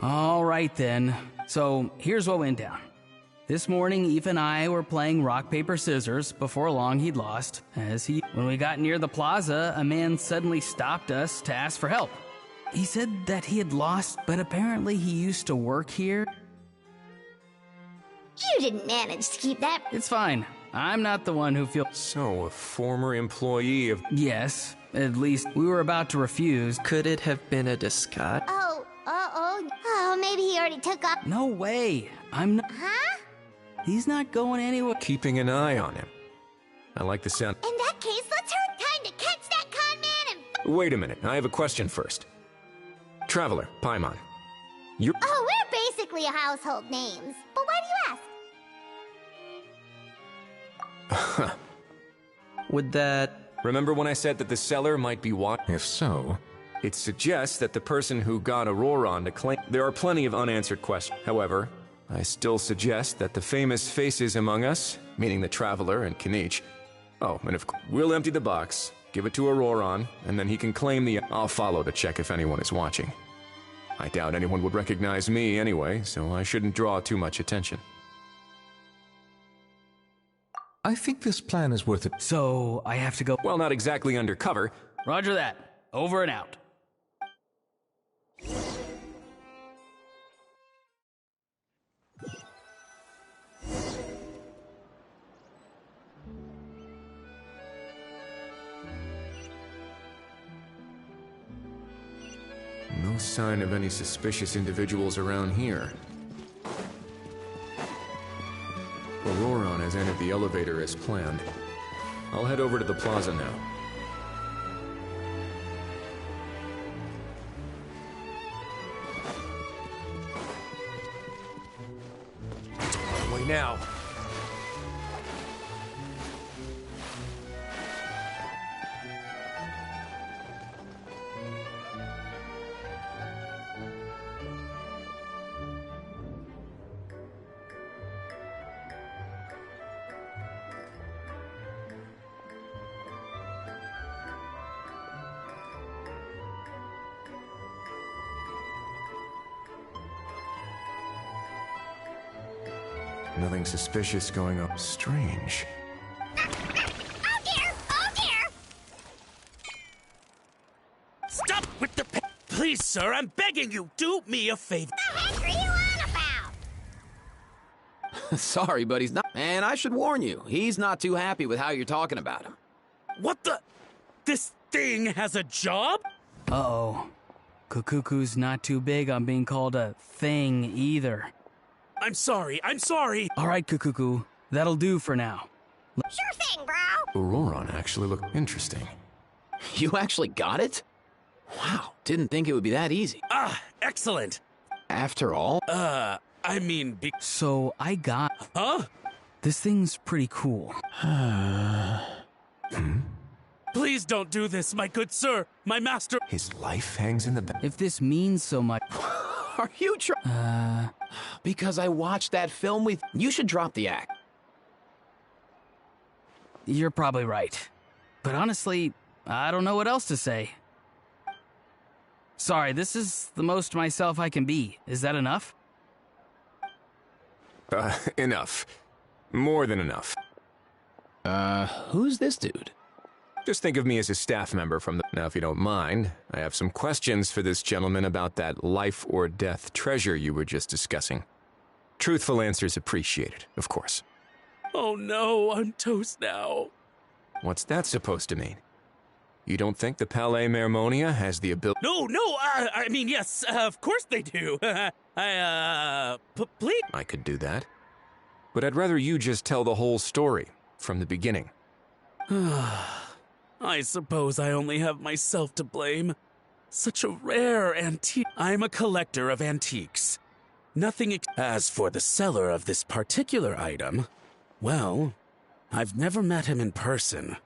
All right then. So here's what went down. This morning, Aoife and I were playing rock, paper, scissors. Before long, he'd lost. When we got near the plaza, a man suddenly stopped us to ask for help. He said that he had lost, but apparently he used to work here. You didn't manage to keep that. It's fine. I'm not the one who feels— So, a former employee of— Yes, at least we were about to refuse. Could it have been a disguise? Oh, maybe he already took off. No way. I'm not— Huh? He's not going anywhere. Keeping an eye on him. I like the sound. In that case, let's hurry. Time to catch that con man and— Wait a minute, I have a question first. Traveler, Paimon. You're— Oh, we're basically household names. But why do you ask? Would that— Remember when I said that the seller might be what? If so, it suggests that the person who got Auroran to claim— There are plenty of unanswered questions. However, I still suggest that the famous faces among us, meaning the Traveler and Kinich— Oh, and of course, we'll empty the box, give it to Auroran, and then he can claim the— I'll follow to check if anyone is watching. I doubt anyone would recognize me anyway, so I shouldn't draw too much attention. I think this plan is worth it. So, I have to go— Well, not exactly undercover. Roger that. Over and out. No sign of any suspicious individuals around here. Auroran has entered the elevator as planned. I'll head over to the plaza now. Way now. Nothing suspicious going up. Strange. Oh dear! Stop with the Please, sir, I'm begging you, do me a favor. What the heck are you on about? Sorry, but he's not— And I should warn you, he's not too happy with how you're talking about him. What the? This thing has a job? Uh-oh. Kukuku's not too big on being called a thing either. I'm sorry. All right, Kukuku. That'll do for now. Sure thing, bro. Auroran actually looked interesting. You actually got it? Wow, didn't think it would be that easy. Ah, excellent. After all? I mean, So, I got— Huh? This thing's pretty cool. Please don't do this, my good sir. My master— His life hangs in the back. If this means so much— Are you Because I watched that film with... You should drop the act. You're probably right. But honestly, I don't know what else to say. Sorry, this is the most myself I can be. Is that enough? Enough. More than enough. Who's this dude? Just think of me as a staff member from the... Now, if you don't mind, I have some questions for this gentleman about that life or death treasure you were just discussing. Truthful answers appreciated, of course. Oh no, I'm toast now. What's that supposed to mean? You don't think the Palais Mermonia has the ability... No, I mean, yes, of course they do. Please? I could do that. But I'd rather you just tell the whole story, from the beginning. I suppose I only have myself to blame. Such a rare antique. I'm a collector of antiques. As for the seller of this particular item, well, I've never met him in person.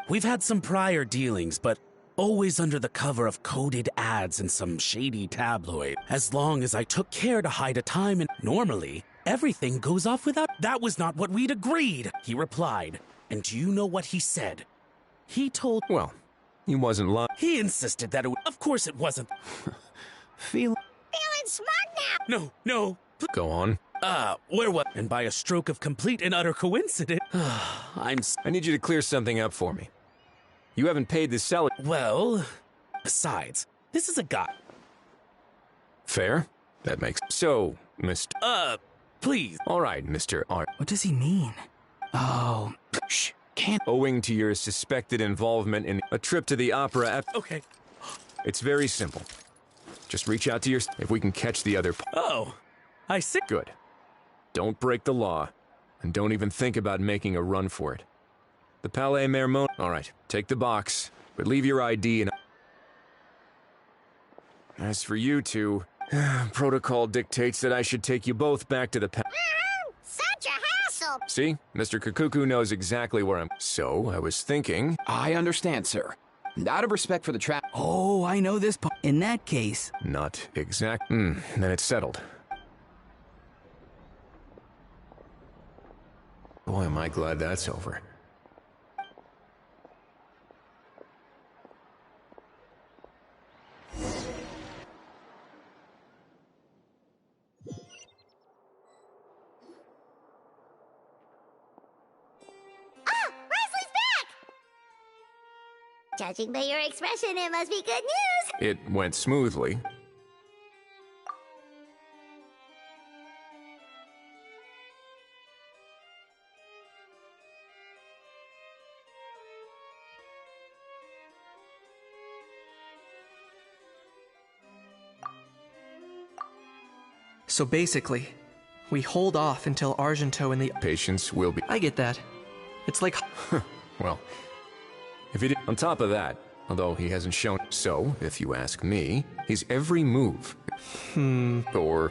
We've had some prior dealings, but always under the cover of coded ads in some shady tabloid. As long as I took care to hide a time, and normally, everything goes off without... That was not what we'd agreed, he replied. And do you know what he said? He told... Well, he wasn't lying. He insisted that it... Of course it wasn't. Feeling smart now. No. Go on. Where was... And by a stroke of complete and utter coincidence... I need you to clear something up for me. You haven't paid the seller... Well... Besides, this is a guy... Fair? That makes... So, Mr... Please. All right, Mr. R. What does he mean? Oh, shh. Can't... Owing to your suspected involvement in a trip to the opera... Okay. It's very simple. Just reach out to your... If we can catch the other... Oh, I see. Good. Don't break the law, and don't even think about making a run for it. The Palais Mermon... All right, take the box, but leave your ID and... As for you two, protocol dictates that I should take you both back to the Such a hassle. See? Mr. Kakuku knows exactly where I'm... So, I was thinking... I understand, sir. Out of respect for the trap... Oh, I know this part. In that case... Not exact... Then it's settled. Boy, am I glad that's over. Judging by your expression, it must be good news. It went smoothly. So basically, we hold off until Argento and the... Patience will be... I get that. It's like... Well... If he did, on top of that, although he hasn't shown... So, if you ask me, his every move... Or,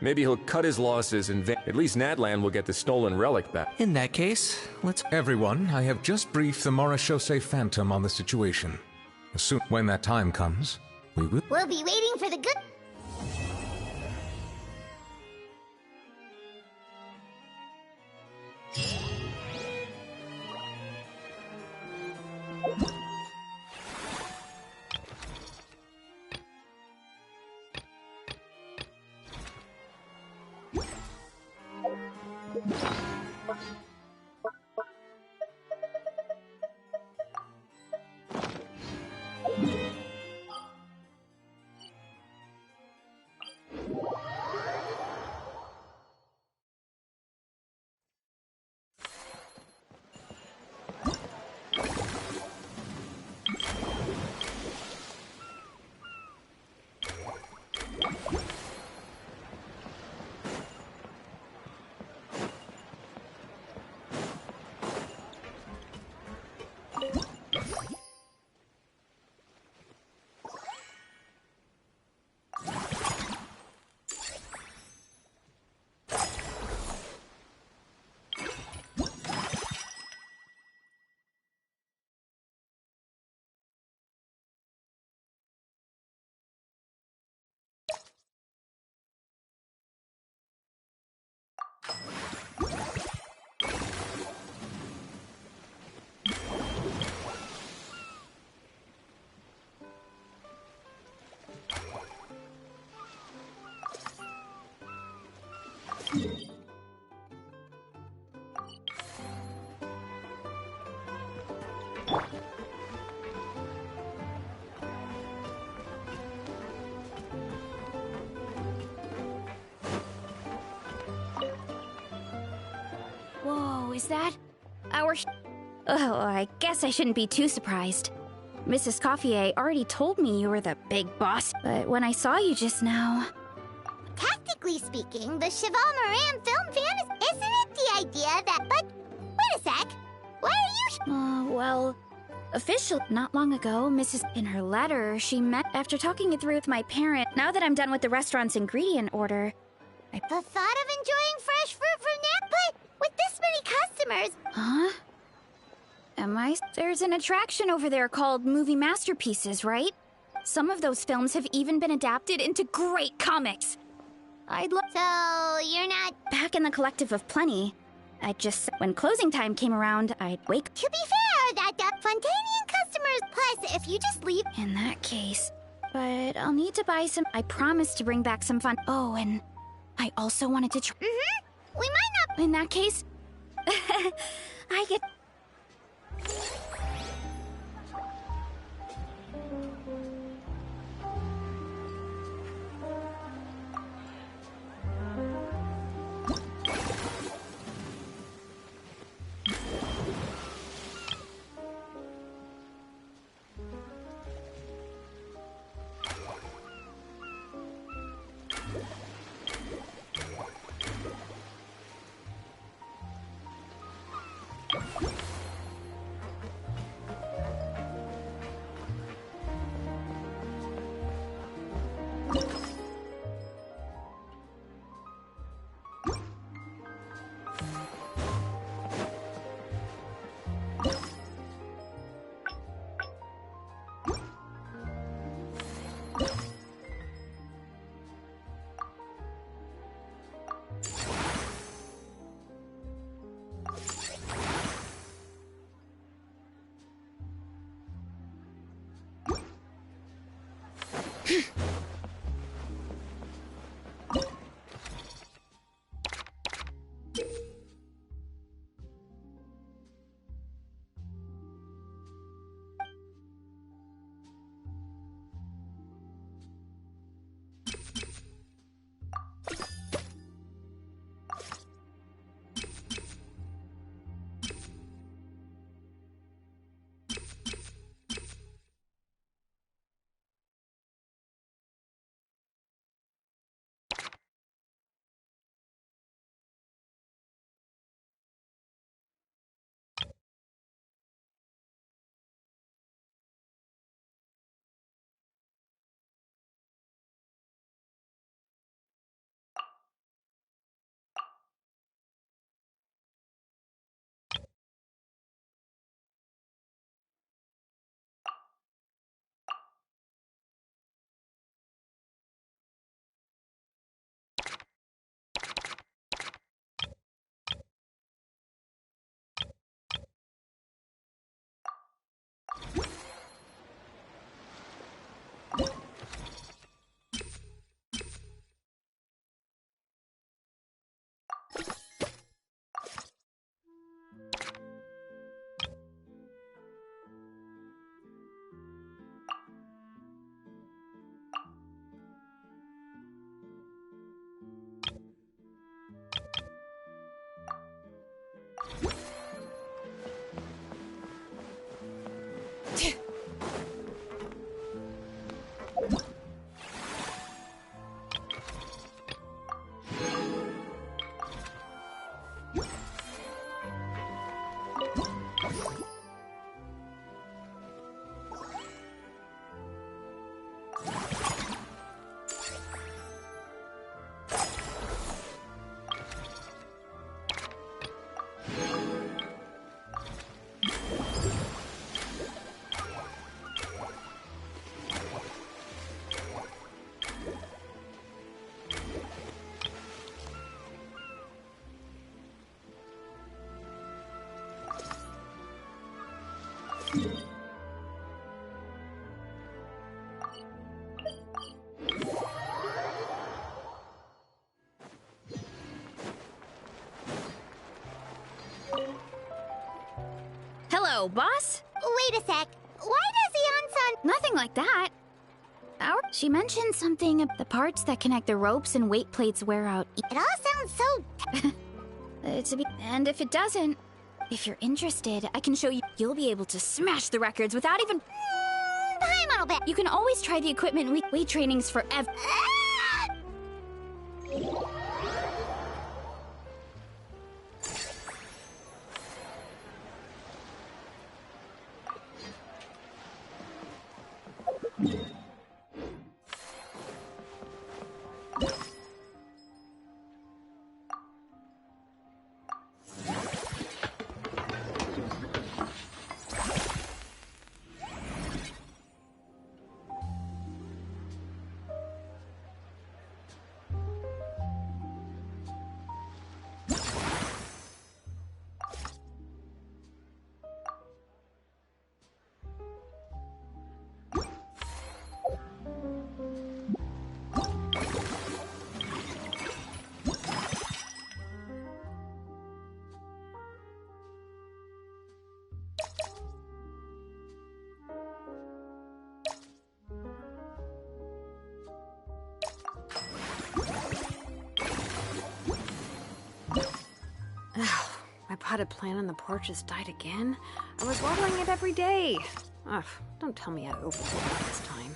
maybe he'll cut his losses and... At least Natlan will get the stolen relic back. In that case, let's... Everyone, I have just briefed the Morishose Phantom on the situation. Soon, when that time comes, we will... We'll be waiting for the good... Whoa, is that our... Oh, I guess I shouldn't be too surprised. Mrs. Coiffier already told me you were the big boss, but when I saw you just now... Tactically speaking, the Cheval Moran film fan isn't it the idea that... But, wait a sec. Why are you... well... Officially, not long ago, in her letter, she meant after talking it through with my parent, now that I'm done with the restaurant's ingredient order, The thought of enjoying fresh fruit from that, but with this many customers... Huh? There's an attraction over there called Movie Masterpieces, right? Some of those films have even been adapted into great comics. So, you're not... Back in the collective of plenty. When closing time came around, I'd wake... To be fair, that Fontanian customers... Plus, if you just leave... In that case... But I'll need to buy some... I promised to bring back some fun... Oh, and... I also wanted to try... We might not... In that case... I get... Hello, boss? Wait a sec. Why does Eon-san... Nothing like that. She mentioned something of the parts that connect the ropes and weight plates wear out. It all sounds so... And if it doesn't, if you're interested, I can show you. You'll be able to smash the records without even... Hi, Model Bat. You can always try the equipment weight trainings forever. My potted plant on the porch has died again. I was watering it every day. Ugh, don't tell me I overwatered this time.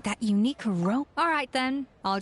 That unique rope. All right then. I'll.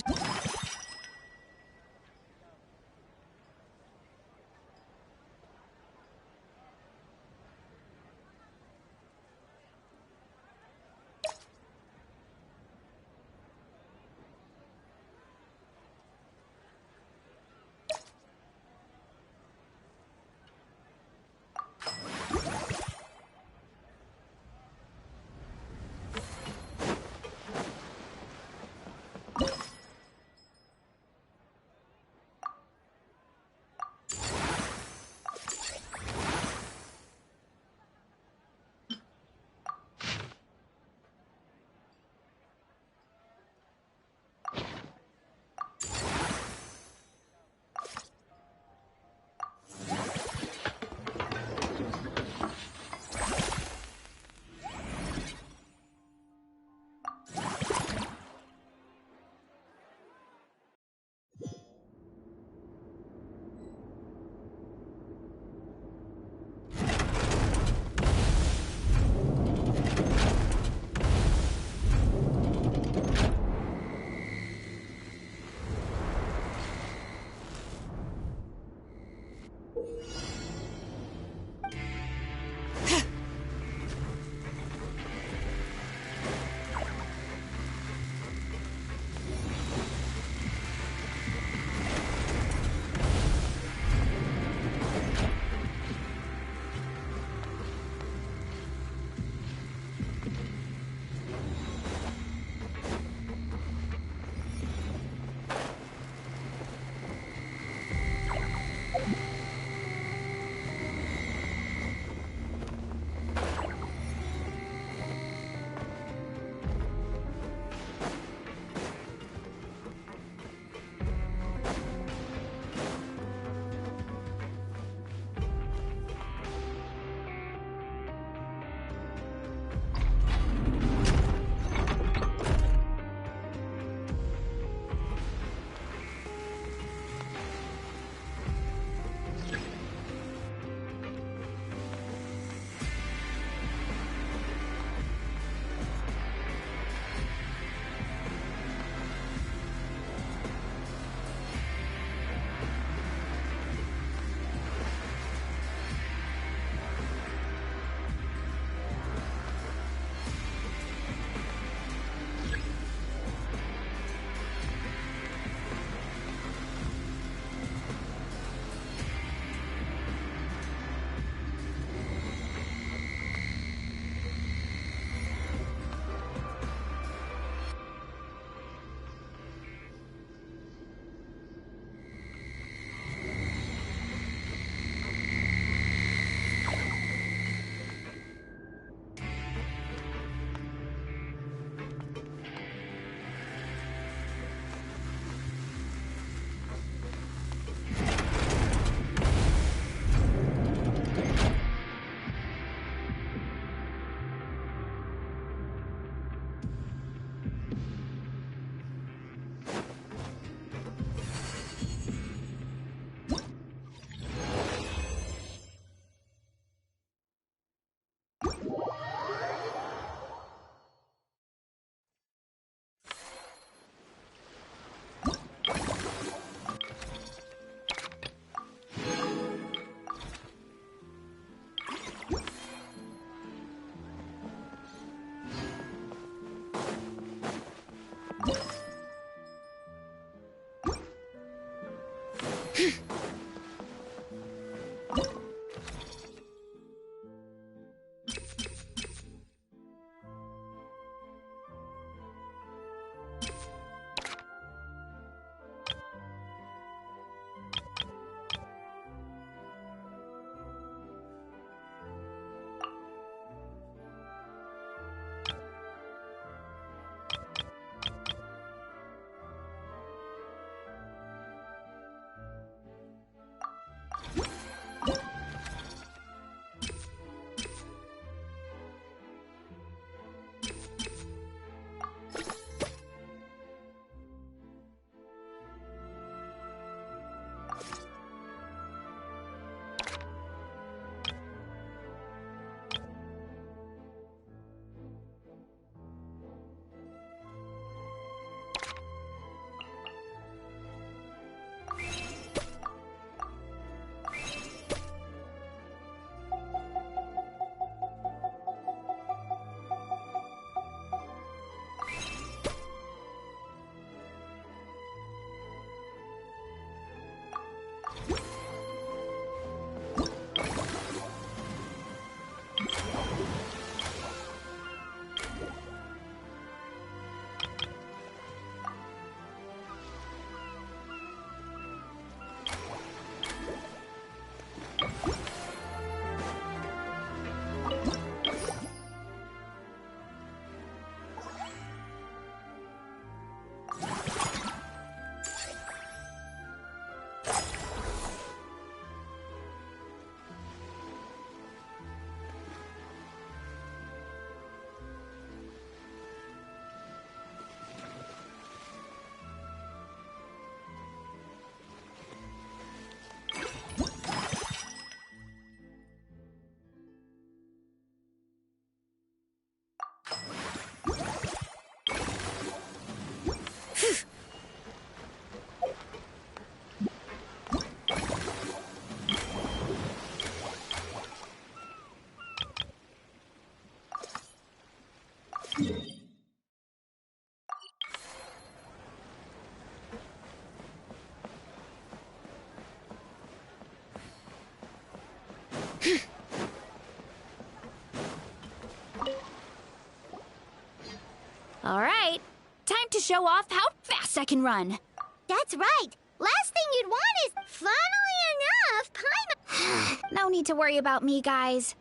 All right. Time to show off how fast I can run. That's right. Last thing you'd want is, funnily enough, Paimon. No need to worry about me, guys.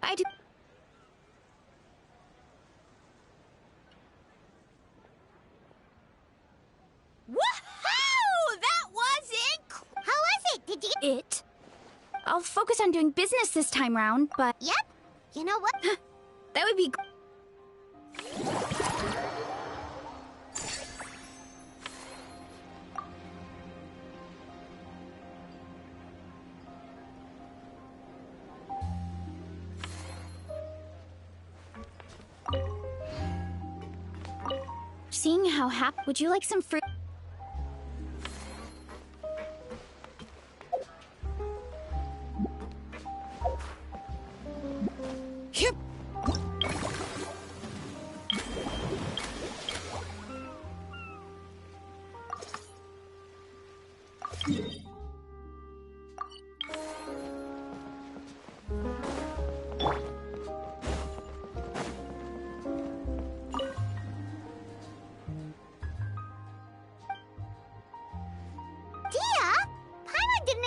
I do. Woohoo! That was How was it? Did you get it? I'll focus on doing business this time round, but... Yep. You know what? That would be... Seeing how happy... Would you like some fruit? Yep.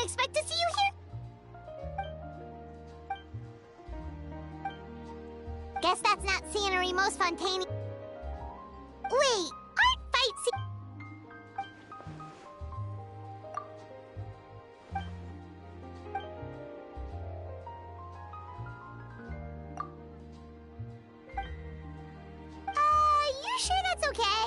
Expect to see you here? Guess that's not scenery most spontaneous. Wait, aren't fight you sure that's okay?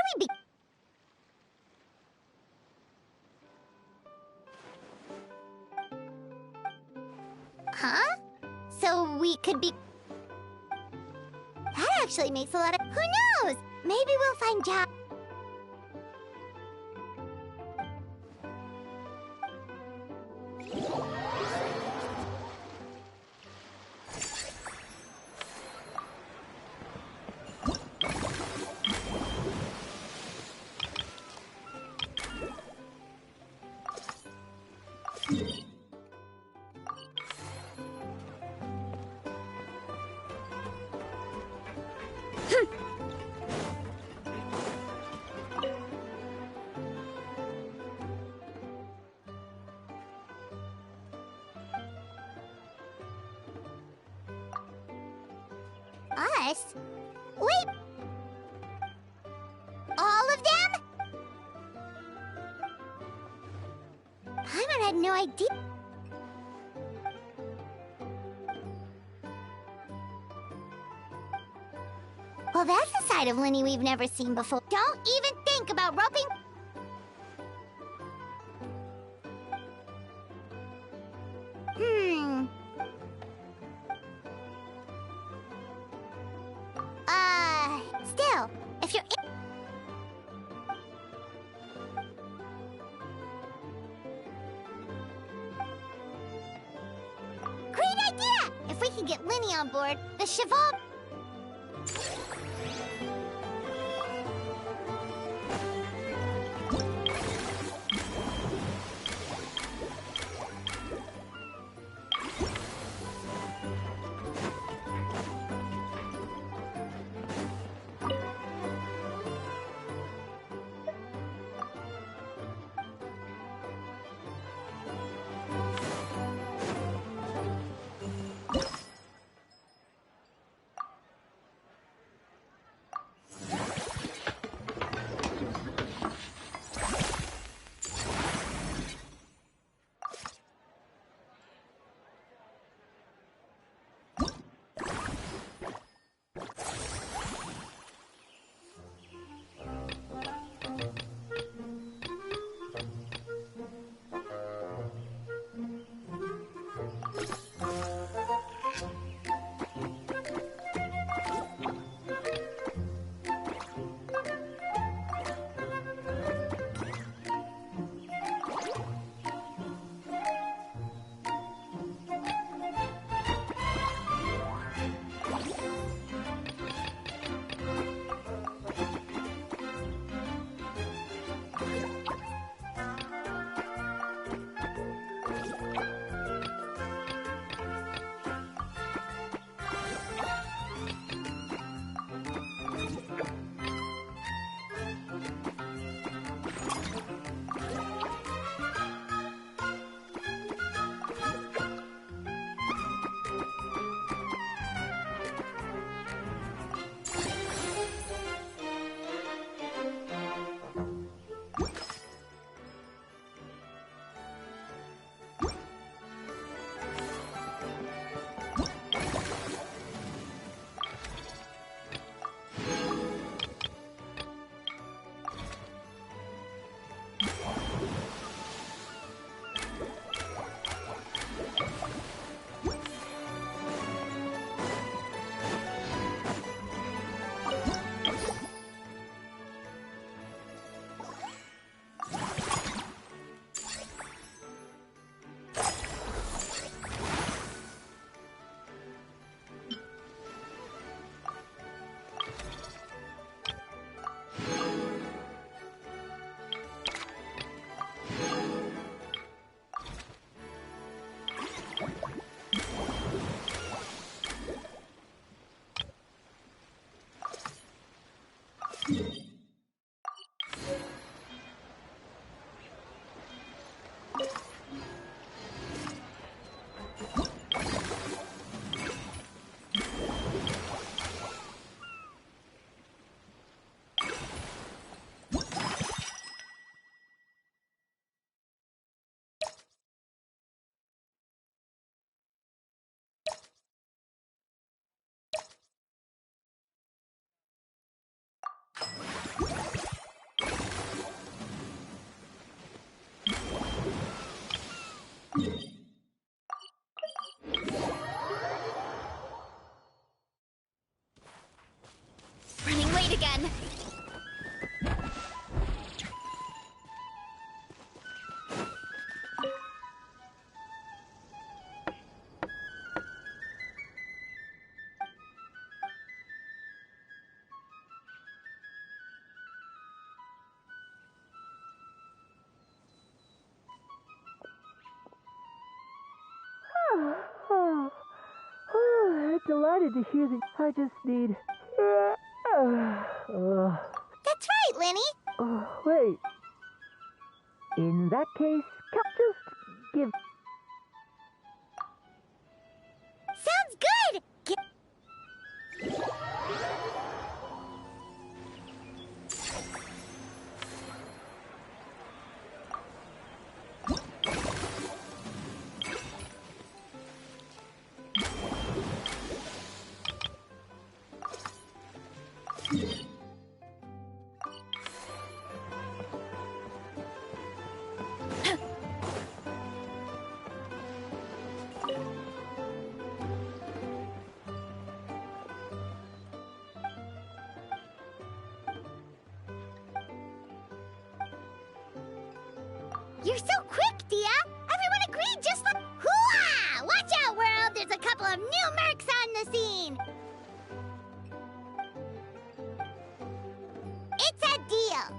we be... Huh? So we could be... That actually makes a lot of... Who knows? Maybe we'll find jobs. Us? Wait! All of them? Paimon had no idea. Well, that's a side of Linny we've never seen before. Don't even think about roping... Still, if you're... Great idea! If we can get Linny on board, the Cheval... right again. Delighted to hear that. I just need. That's right, Lenny. Wait. In that case, just give. Sounds good! You're so quick, Dia! Everyone agreed just like... Hooah! Watch out, world! There's a couple of new mercs on the scene! It's a deal!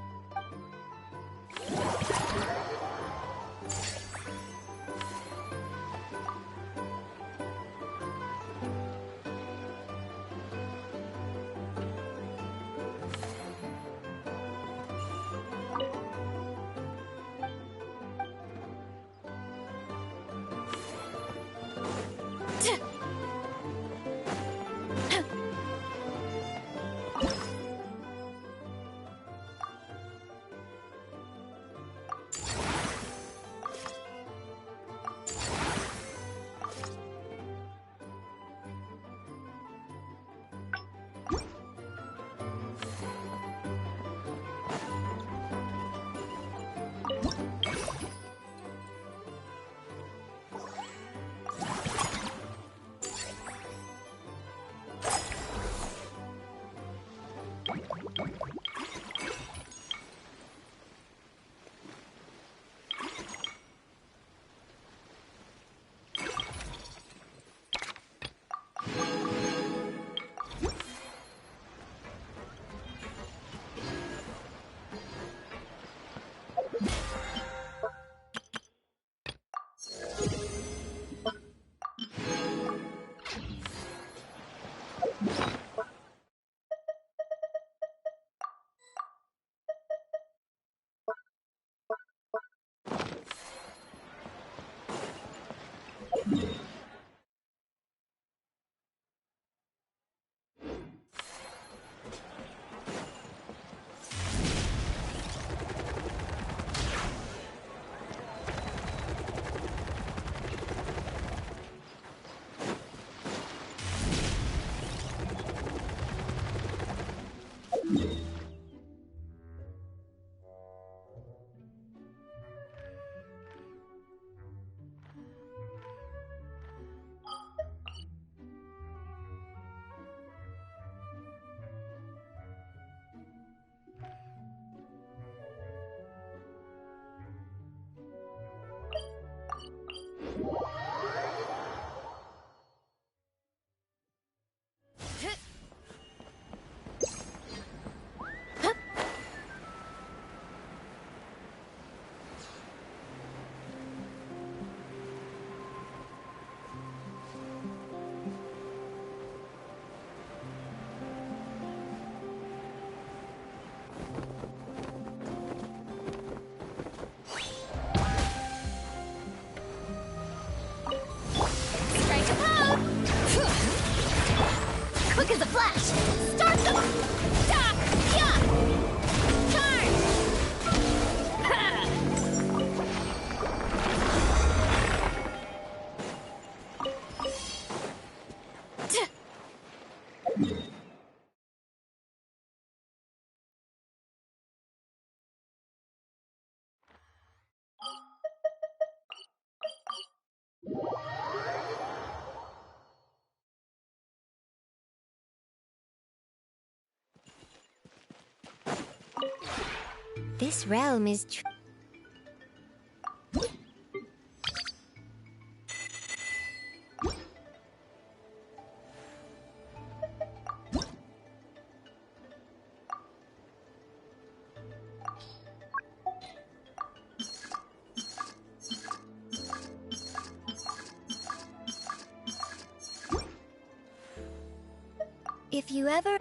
Quick as a flash! Start the... Stop! Yeah! Charge! Ha! This realm is If you ever...